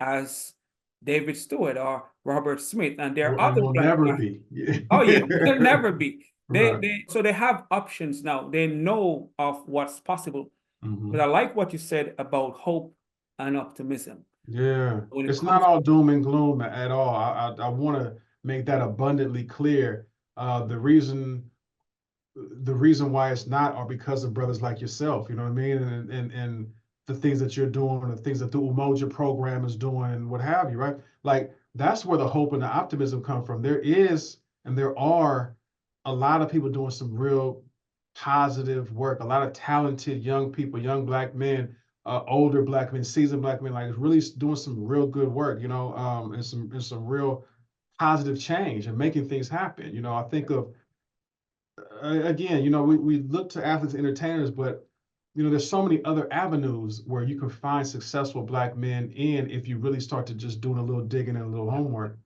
as David Stewart or Robert Smith, and there are And other will black never athletes. be. Yeah. Oh yeah, they'll never be. Right. So they have options now. They know of what's possible. But I like what you said about hope and optimism. Yeah. When it It's not comes, all doom and gloom at all. I want to make that abundantly clear. The reason why it's not are because of brothers like yourself, you know what I mean? And the things that you're doing, the things that the Umoja program is doing, and what have you, right? Like that's where the hope and the optimism come from. There is and there are a lot of people doing some real positive work, a lot of talented young people, young black men, older black men, seasoned black men, like really doing some real good work, and some real positive change and making things happen. I think of again, we look to athletes and entertainers, but there's so many other avenues where you can find successful black men in if you really start to just doing a little digging and a little homework.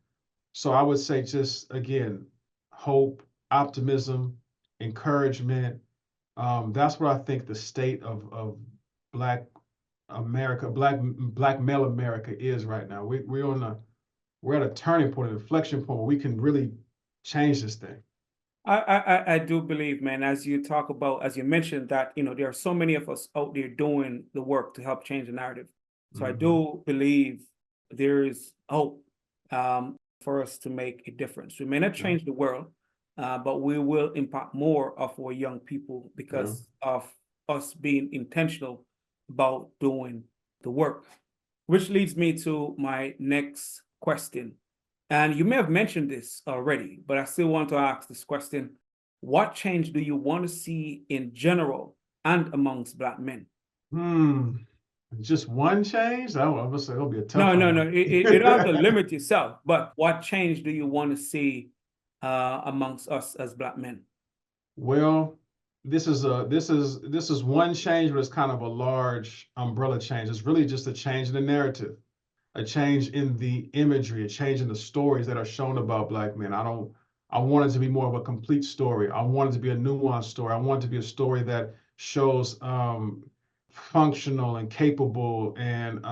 So I would say just again, hope, optimism, encouragement. That's what I think the state of Black America, black male America is right now. We're at a turning point, an inflection point where we can really change this thing. I do believe, man, as you talk about, as you mentioned that, there are so many of us out there doing the work to help change the narrative. So I do believe there is hope for us to make a difference. We may not Yeah, change the world, but we will impact more of our young people yeah. because of us being intentional about doing the work. Which leads me to my next question. And you may have mentioned this already, but I still want to ask this question. What change do you want to see in general and amongst Black men? Hmm. Just one change? I would say it'll be a tough No, no, one. no. You don't have to limit yourself, but what change do you want to see amongst us as Black men? Well, this is one change, but it's kind of a large umbrella change. It's really just a change in the narrative, a change in the imagery, a change in the stories that are shown about Black men. I want it to be more of a complete story. I want it to be a nuanced story. I want it to be a story that shows functional and capable and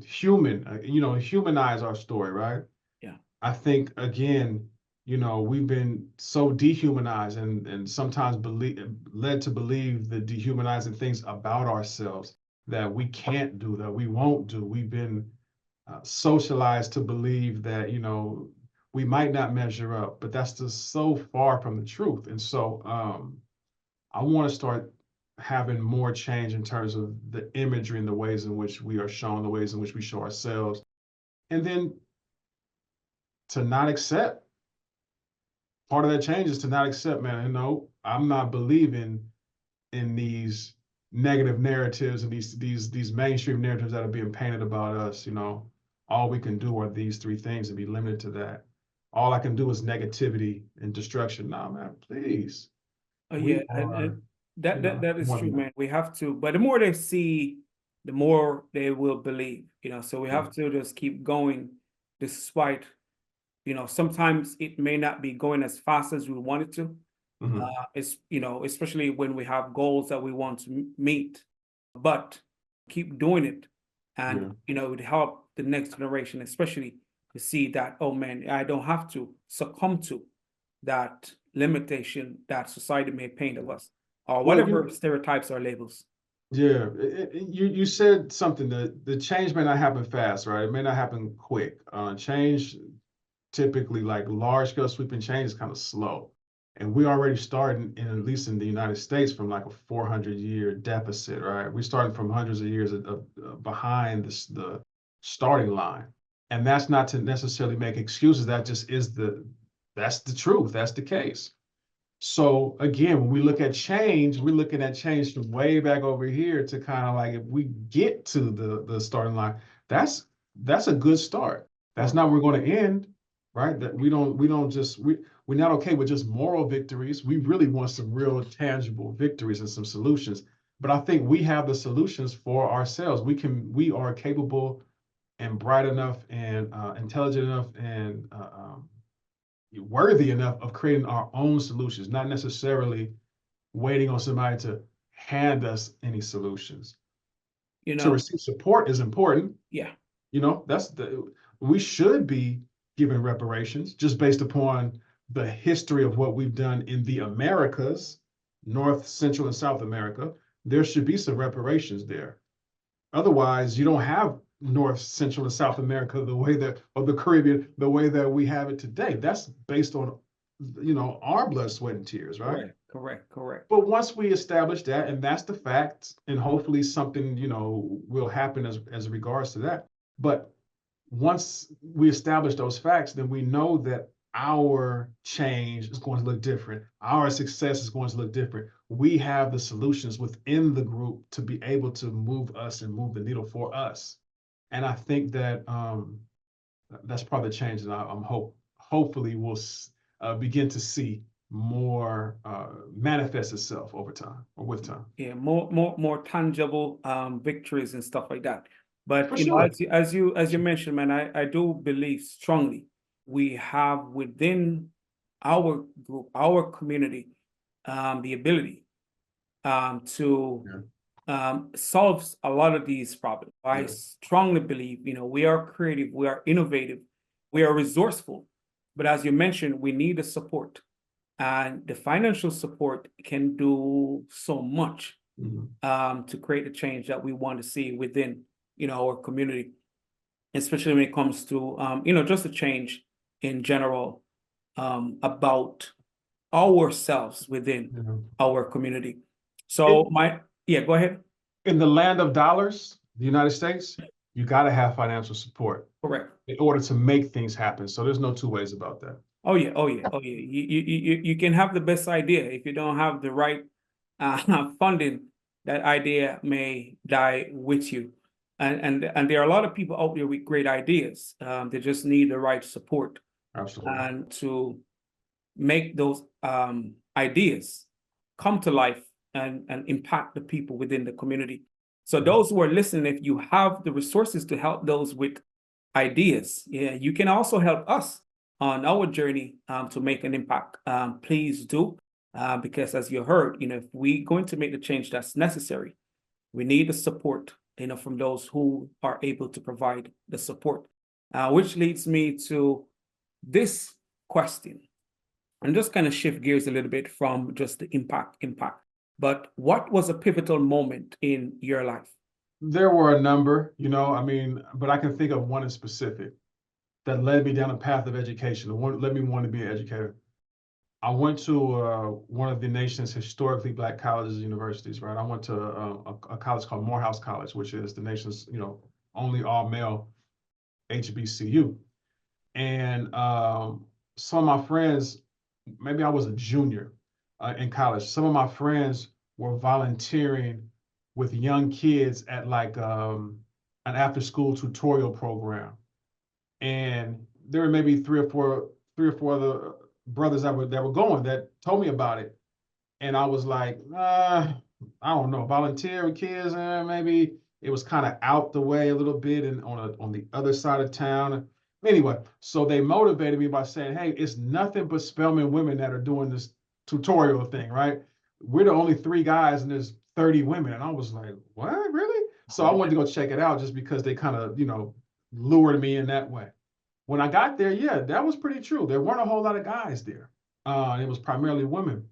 human, humanize our story, right? Yeah. I think again, we've been so dehumanized and sometimes led to believe the dehumanizing things about ourselves that we can't do, that we won't do. We've been socialized to believe that, we might not measure up, but that's just so far from the truth. And so I want to start having more change in terms of the imagery and the ways in which we are shown, the ways in which we show ourselves. And then to not accept. Part of that change is to not accept, man, I'm not believing in these negative narratives and these mainstream narratives that are being painted about us. All we can do are these three things and be limited to that. All I can do is negativity and destruction. Nah, man, please. Oh We yeah, are. That is more true, than that. man. We have to, but the more they see, the more they will believe, so we have to just keep going despite, sometimes it may not be going as fast as we want it to. It's, especially when we have goals that we want to meet, but keep doing it. And, Yeah. it would help the next generation, especially to see that, oh man, I don't have to succumb to that limitation that society may paint of us, or Well, whatever stereotypes or labels. yeah, you said something that the change may not happen fast, right? It may not happen quick. Change typically, like large scale sweeping change, is kind of slow. And we already starting in, at least in the United States, from like a 400-year deficit, right? We're starting from hundreds of years behind the starting line. And that's not to necessarily make excuses. That just is that's the truth. That's the case. So again, when we look at change, we're looking at change from way back over here to kind of like, if we get to the starting line, that's a good start. That's not where we're going to end, right? That we're not okay with just moral victories. We really want some real tangible victories and some solutions. But I think we have the solutions for ourselves. We are capable and bright enough and intelligent enough and worthy enough of creating our own solutions, not necessarily waiting on somebody to hand us any solutions. You To know, receive support is important. yeah, We should be given reparations just based upon the history of what we've done in the Americas, North, Central, and South America. There should be some reparations there. Otherwise, you don't have North, Central, and South America the way that, or the Caribbean, the way that we have it today. That's based on, our blood, sweat, and tears, right? correct. But once we establish that, and that's the fact, and hopefully something, will happen as regards to that. But once we establish those facts, then we know that our change is going to look different. Our success is going to look different. We have the solutions within the group to be able to move us and move the needle for us. And I think that that's part of the change that hopefully we'll begin to see more manifest itself over time or with time. Yeah, more tangible victories and stuff like that. But For sure. as you mentioned, man, I do believe strongly we have within our group, our community, the ability to solve a lot of these problems. I strongly believe, we are creative, we are innovative, we are resourceful. But as you mentioned, we need the support. And the financial support can do so much to create the change that we want to see within, our community, especially when it comes to, just a change in general about ourselves within our community. So go ahead. In the land of dollars, the United States, you got to have financial support Correct. in order to make things happen. So there's no two ways about that. Oh yeah. You can have the best idea if you don't have the right funding. That idea may die with you, and there are a lot of people out there with great ideas. They just need the right support. Absolutely. And to make those ideas come to life and impact the people within the community. So those who are listening, if you have the resources to help those with ideas, you can also help us on our journey to make an impact. Please do, because as you heard, if we're going to make the change that's necessary, we need the support, from those who are able to provide the support. Which leads me to this question. And just kind of shift gears a little bit from just the impact. But what was a pivotal moment in your life? There were a number, but I can think of one in specific that led me down a path of education, led me want to be an educator. I went to one of the nation's historically Black colleges and universities, right? I went to a college called Morehouse College, which is the nation's, only all-male HBCU. And some of my friends, maybe I was a junior in college, some of my friends were volunteering with young kids at like an after-school tutorial program. And there were maybe three or four other brothers that were going that told me about it. And I was like, I don't know, volunteer with kids, maybe it was kind of out the way a little bit and on the other side of town. Anyway, so they motivated me by saying, hey, it's nothing but Spelman women that are doing this tutorial thing, right? We're the only three guys and there's 30 women. And I was like, what, really? So I wanted to go check it out just because they kind of, lured me in that way. When I got there, yeah, that was pretty true. There weren't a whole lot of guys there. It was primarily women.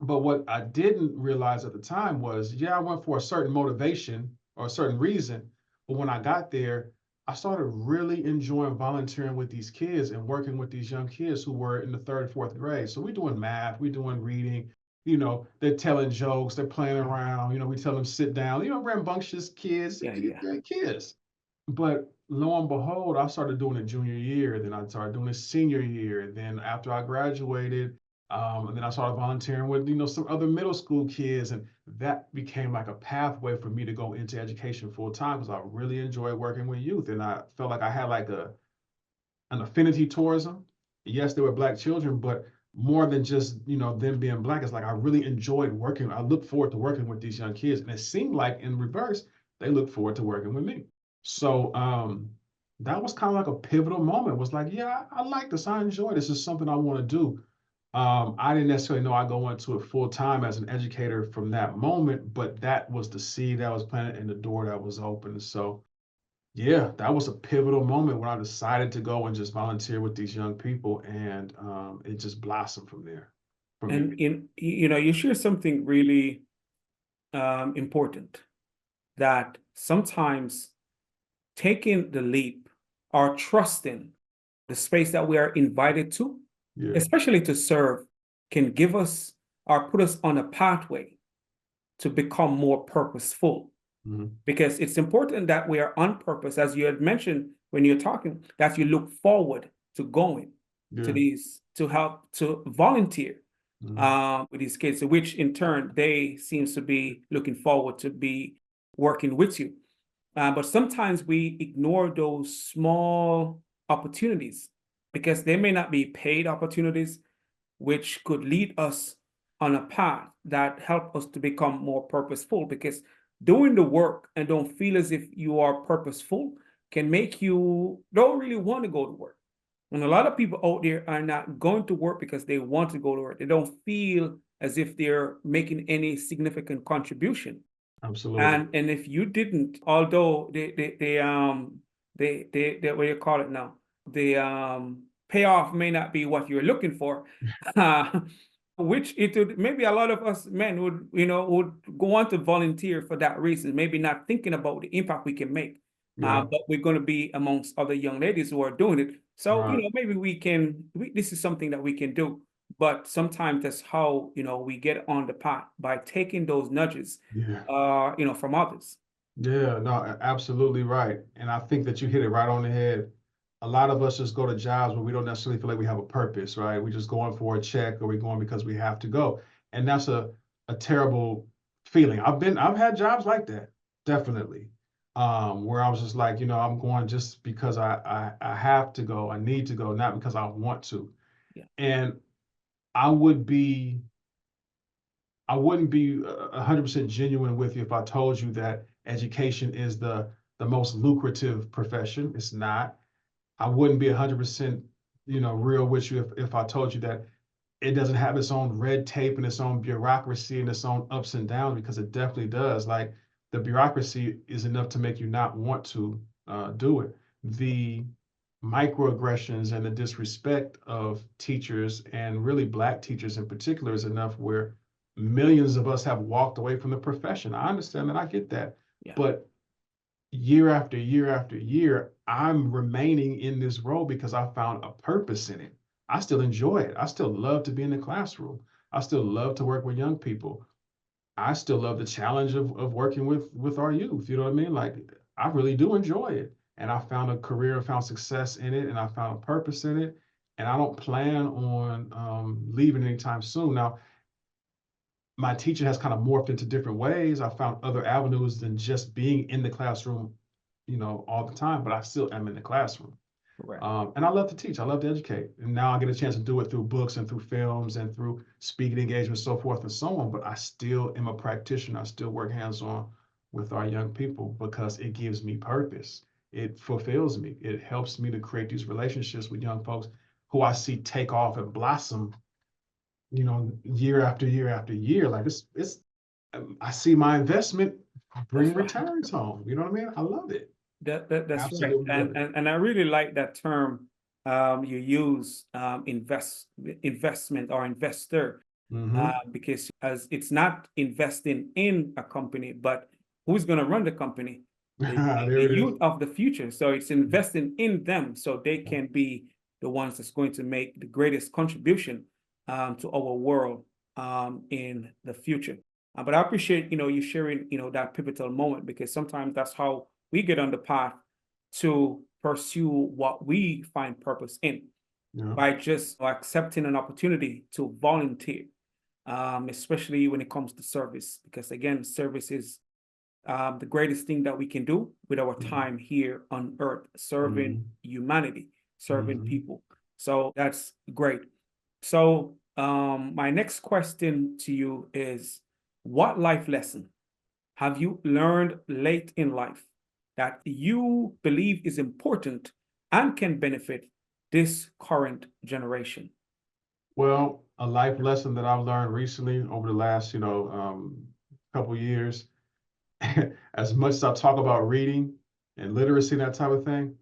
But what I didn't realize at the time was, yeah, I went for a certain motivation or a certain reason. But when I got there, I started really enjoying volunteering with these kids and working with these young kids who were in the third and fourth grade. So we're doing math, we're doing reading, they're telling jokes, they're playing around, we tell them sit down, rambunctious kids, Yeah, yeah. kids. But lo and behold, I started doing it junior year, then I started doing it senior year. Then after I graduated, and then I started volunteering with, some other middle school kids. And that became like a pathway for me to go into education full time because I really enjoy working with youth. And I felt like I had like an affinity towards them. Yes, they were Black children, but more than just, them being Black, it's like I really enjoyed working. I look forward to working with these young kids. And it seemed like in reverse, they look forward to working with me. So that was kind of like a pivotal moment. It was like, yeah, I like this. I enjoy this. It's something I want to do. I didn't necessarily know I go into it full time as an educator from that moment, but that was the seed that was planted and the door that was open. So yeah, that was a pivotal moment when I decided to go and just volunteer with these young people, and it just blossomed from there for me. And you share something really important, that sometimes taking the leap or trusting the space that we are invited to, Yeah. especially to serve, can give us or put us on a pathway to become more purposeful. Mhm. Because it's important that we are on purpose, as you had mentioned when you're talking, that you look forward to going to Yeah. these, to help, to volunteer Mhm. with these kids, which in turn they seems to be looking forward to be working with you. But sometimes we ignore those small opportunities because they may not be paid opportunities, which could lead us on a path that help us to become more purposeful. Because doing the work and don't feel as if you are purposeful can make you don't really want to go to work. And a lot of people out there are not going to work because they want to go to work. They don't feel as if they're making any significant contribution. Absolutely. And if you didn't, although they what do you call it now? The payoff may not be what you're looking for, which it would, maybe a lot of us men would go on to volunteer for that reason, maybe not thinking about the impact we can make. Yeah. But we're going to be amongst other young ladies who are doing it. So, Right. maybe this is something that we can do. But sometimes that's how, we get on the path, by taking those nudges, Yeah. from others. Yeah, no, absolutely right. And I think that you hit it right on the head. A lot of us just go to jobs where we don't necessarily feel like we have a purpose, right? We're just going for a check or we're going because we have to go. And that's a terrible feeling. I've had jobs like that, definitely. Where I was just like, I'm going just because I have to go, I need to go, not because I want to. Yeah, And I would be I wouldn't be 100% genuine with you if I told you that education is the most lucrative profession. It's not. I wouldn't be 100%, real with you if I told you that it doesn't have its own red tape and its own bureaucracy and its own ups and downs, because it definitely does. Like, the bureaucracy is enough to make you not want to do it. The microaggressions and the disrespect of teachers, and really Black teachers in particular, is enough where millions of us have walked away from the profession. I understand that, I get that. yeah, But year after year after year, I'm remaining in this role because I found a purpose in it. I still enjoy it. I still love to be in the classroom. I still love to work with young people. I still love the challenge of working with our youth. You know what I mean? Like, I really do enjoy it. And I found a career and found success in it, and I found a purpose in it. And I don't plan on leaving anytime soon. Now, my teaching has kind of morphed into different ways. I found other avenues than just being in the classroom, all the time, but I still am in the classroom. Correct. And I love to teach. I love to educate. And now I get a chance to do it through books and through films and through speaking engagements, so forth and so on. But I still am a practitioner. I still work hands-on with our young people because it gives me purpose. It fulfills me. It helps me to create these relationships with young folks who I see take off and blossom, year after year after year. Like I see my investment bring That's right. returns home. You know what I mean? I love it. That's right. Absolutely love it. And I really like that term you use, investment or investor, because as it's not investing in a company, but who's going to run the company, the There it is. youth of the future. So it's investing in them so they can be the ones that's going to make the greatest contribution to our world in the future. But I appreciate you sharing that pivotal moment, because sometimes that's how we get on the path to pursue what we find purpose in, Yeah. by just accepting an opportunity to volunteer, especially when it comes to service, because again, service is the greatest thing that we can do with our time here on earth, serving humanity, serving people. So that's great. So my next question to you is, what life lesson have you learned late in life that you believe is important and can benefit this current generation? Well, a life lesson that I've learned recently over the last, couple years, as much as I talk about reading and literacy, that type of thing,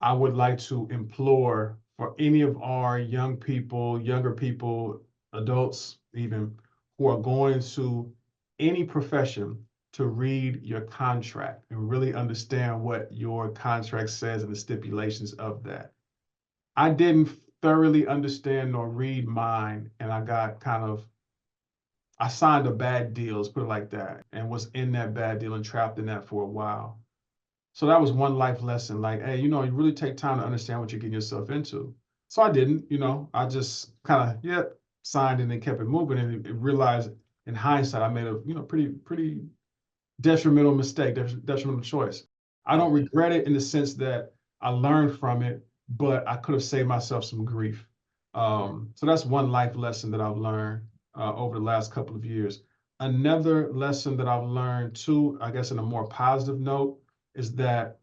I would like to implore for any of our young people, younger people, adults even, who are going into any profession, to read your contract and really understand what your contract says and the stipulations of that. I didn't thoroughly understand nor read mine, and I signed a bad deal, let's put it like that, and was in that bad deal and trapped in that for a while. So that was one life lesson. Like, hey, you really take time to understand what you're getting yourself into. So I didn't, I just kind of, signed and then kept it moving, and realized in hindsight I made a, pretty detrimental mistake, detrimental choice. I don't Okay. regret it in the sense that I learned from it, but I could have saved myself some grief. So that's one life lesson that I've learned over the last couple of years. Another lesson that I've learned too, I guess in a more positive note, is that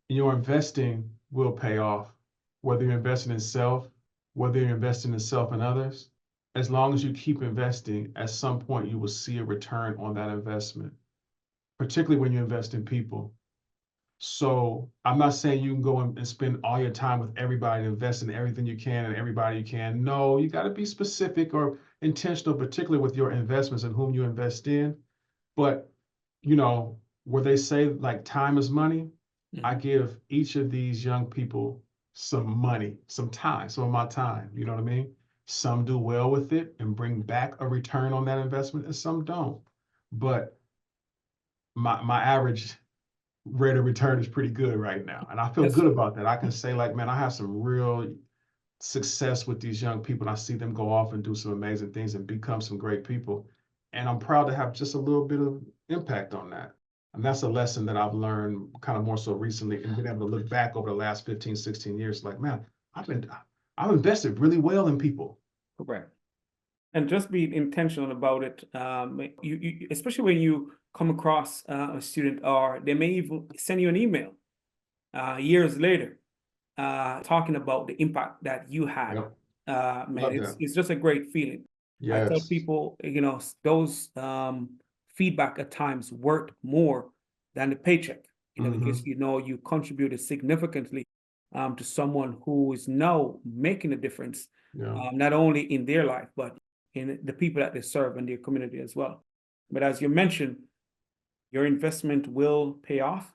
your investing will pay off, whether you're investing in self, whether you're investing in self and others. As long as you keep investing, at some point you will see a return on that investment, particularly when you invest in people. So I'm not saying you can go and spend all your time with everybody and invest in everything you can and everybody you can. No, you got to be specific or intentional, particularly with your investments and whom you invest in. But, where they say like time is money, I give each of these young people some money, some time, some of my time. You know what I mean? Some do well with it and bring back a return on that investment, and some don't. But my average rate of return is pretty good right now. And I feel That's good about that. I can say, like, man, I have some real success with these young people, and I see them go off and do some amazing things and become some great people. And I'm proud to have just a little bit of impact on that. And that's a lesson that I've learned kind of more so recently, and been able to look back over the last 15, 16 years, like, man, I've invested really well in people. correct. And just be intentional about it. Especially when you come across a student, or they may even send you an email years later, talking about the impact that you had. Yep. Man, Love that. it's just a great feeling. I tell Yes. people, those feedback at times worth more than the paycheck, because you contributed significantly to someone who is now making a difference, Yeah. not only in their life, but in the people that they serve in their community as well. But as you mentioned, your investment will pay off.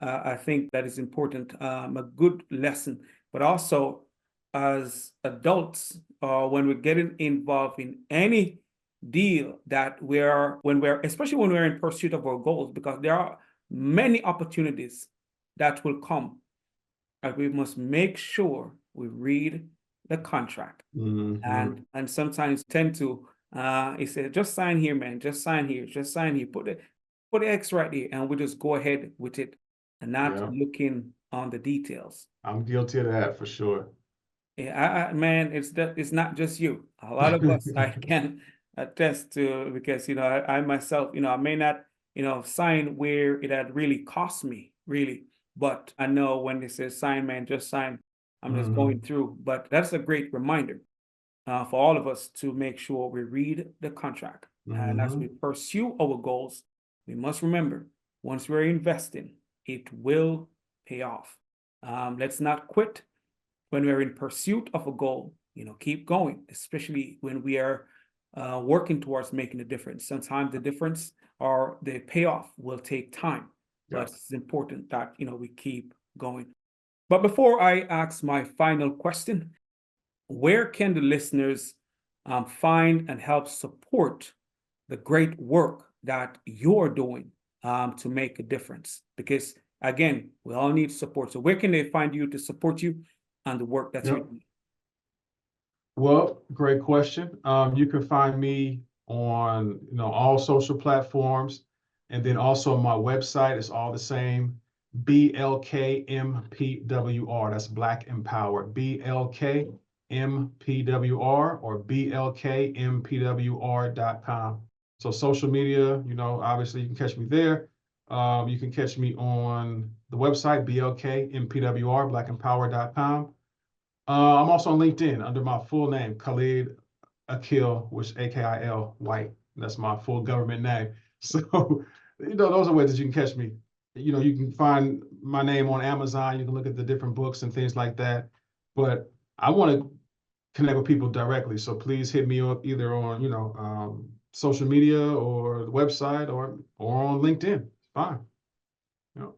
I think that is important, a good lesson. But also, as adults, when we're getting involved in any deal that especially when we're in pursuit of our goals, because there are many opportunities that will come, and we must make sure we read the contract. And sometimes tend to he said, just sign here, man, just sign here, put the X right here, and we just go ahead with it, and not Yeah. looking on the details. I'm guilty of that for sure. Yeah, man, it's not just you. A lot of us I can attest to, because I myself, I may not, sign where it had really cost me, really. But I know when they say sign, man, just sign. I'm just going Hmm. through. But that's a great reminder for all of us to make sure we read the contract. And as we Hmm. pursue our goals, we must remember, once we're investing, it will pay off. Let's not quit when we're in pursuit of a goal. Keep going, especially when we are working towards making a difference. Sometimes the difference or the payoff will take time, Yeah. but it's important that we keep going. But before I ask my final question, where can the listeners find and help support the great work that you're doing to make a difference? Because again, we all need support. So where can they find you to support you on the work that you're Yep. doing? Well, great question. You can find me on, all social platforms, and then also my website is all the same. BLKMPWR. That's Black Empower. BLKMPWR or BLKMPWR.com. So social media, obviously you can catch me there. You can catch me on the website, BLKMPWR, blackempower.com. I'm also on LinkedIn under my full name, Khalid Akil, which Akil White. That's my full government name. So, those are ways that you can catch me. You can find my name on Amazon. You can look at the different books and things like that. But I want to connect with people directly. So please hit me up either on, social media or the website or on LinkedIn. Fine. You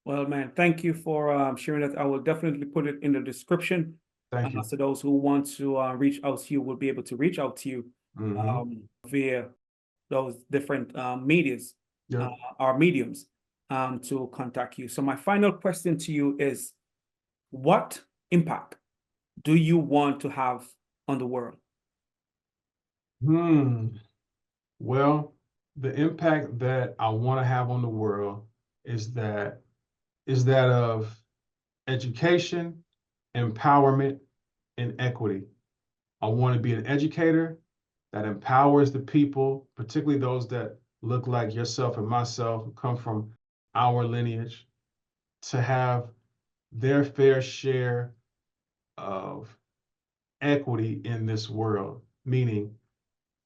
Well, man, thank you for sharing that. I will definitely put it in the description. Thank you. So those who want to reach out to you will be able to reach out to you Hmm. via those different medias uh, Yep. or mediums to contact you. So my final question to you is, what impact do you want to have on the world? Hmm. Well, the impact that I want to have on the world is that of education, empowerment, and equity. I want to be an educator that empowers the people, particularly those that look like yourself and myself, who come from our lineage, to have their fair share of equity in this world, meaning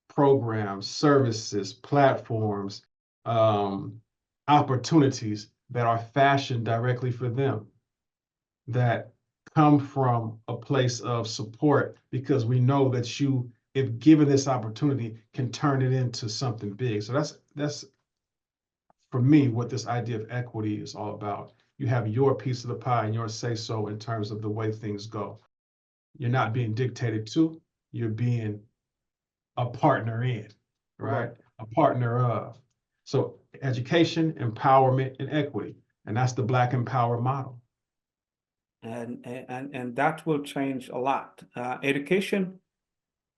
programs, services, platforms, um, opportunities that are fashioned directly for them, that come from a place of support, because we know that you, if given this opportunity, can turn it into something big. So that's for me what this idea of equity is all about. You have your piece of the pie and your say so in terms of the way things go. You're not being dictated to, you're being a partner in, right? Correct. A partner of. So education, empowerment, and equity. And that's the Black Empower model. And that will change a lot. Education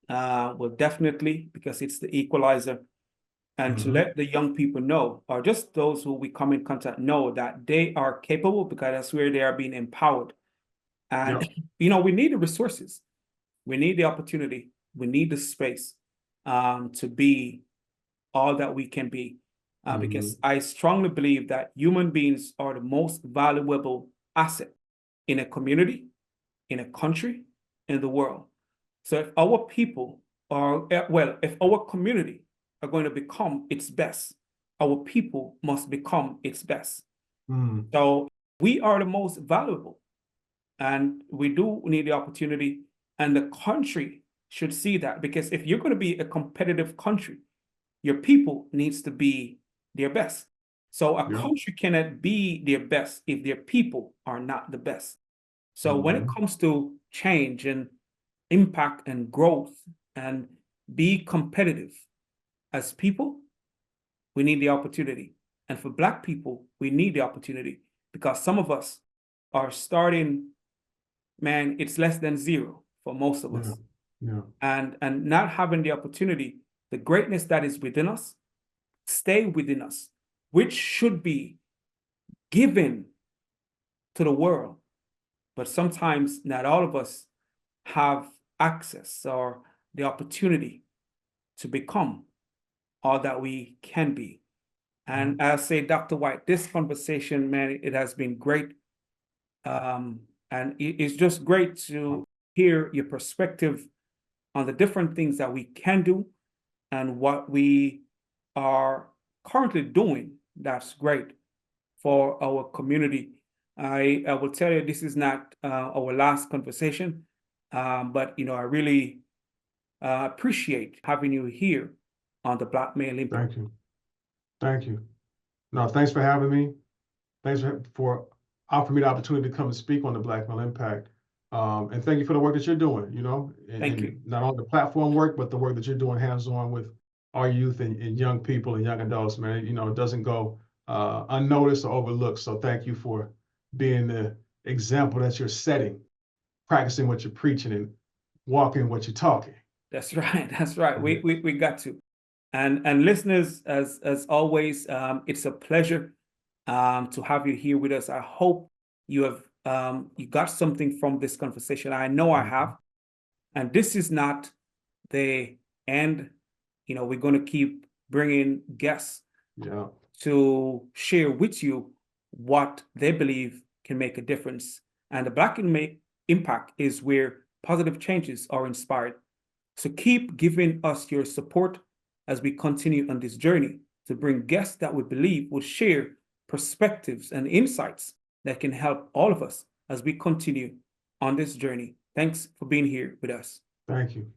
will definitely, because it's the equalizer, and to Hmm. let the young people know, or just those who we come in contact know, that they are capable, because that's where they are being empowered. And Yep. we need the resources, we need the opportunity, we need the space to be all that we can be. Hmm. Because I strongly believe that human beings are the most valuable asset in a community, in a country, in the world. So if our people are, well, if our community are going to become its best, our people must become its best. Mm. So we are the most valuable, and we do need the opportunity, and the country should see that, because if you're going to be a competitive country, your people needs to be their best. So a Yep. country cannot be their best if their people are not the best. So when it Hmm. comes to change and impact and growth and be competitive as people, we need the opportunity. And for Black people, we need the opportunity, because some of us are starting, man, it's less than zero for most of Yeah. us. Yeah. And not having the opportunity, the greatness that is within us, stay within us, which should be given to the world, but sometimes not all of us have access or the opportunity to become all that we can be. And I say, Dr. White, this conversation, man, it has been great. And it's just great to hear your perspective on the different things that we can do and what we are currently doing. That's great for our community. I will tell you, this is not our last conversation, but I really appreciate having you here on the Black Male Impact. Thank you. Thank you. No, thanks for having me. Thanks for offering me the opportunity to come and speak on the Black Male Impact. And thank you for the work that you're doing, Thank you. Not only the platform work, but the work that you're doing hands-on with our youth and young people and young adults, man. It doesn't go unnoticed or overlooked. So thank you for being the example that you're setting, practicing what you're preaching and walking what you're talking. That's right. That's right. We got to. And listeners, as always, it's a pleasure to have you here with us. I hope you have you got something from this conversation. I know I have. And this is not the end. We're going to keep bringing guests to share with you what they believe can make a difference. And the Black Impact is where positive changes are inspired. So keep giving us your support as we continue on this journey to bring guests that we believe will share perspectives and insights that can help all of us as we continue on this journey. Thanks for being here with us. Thank you.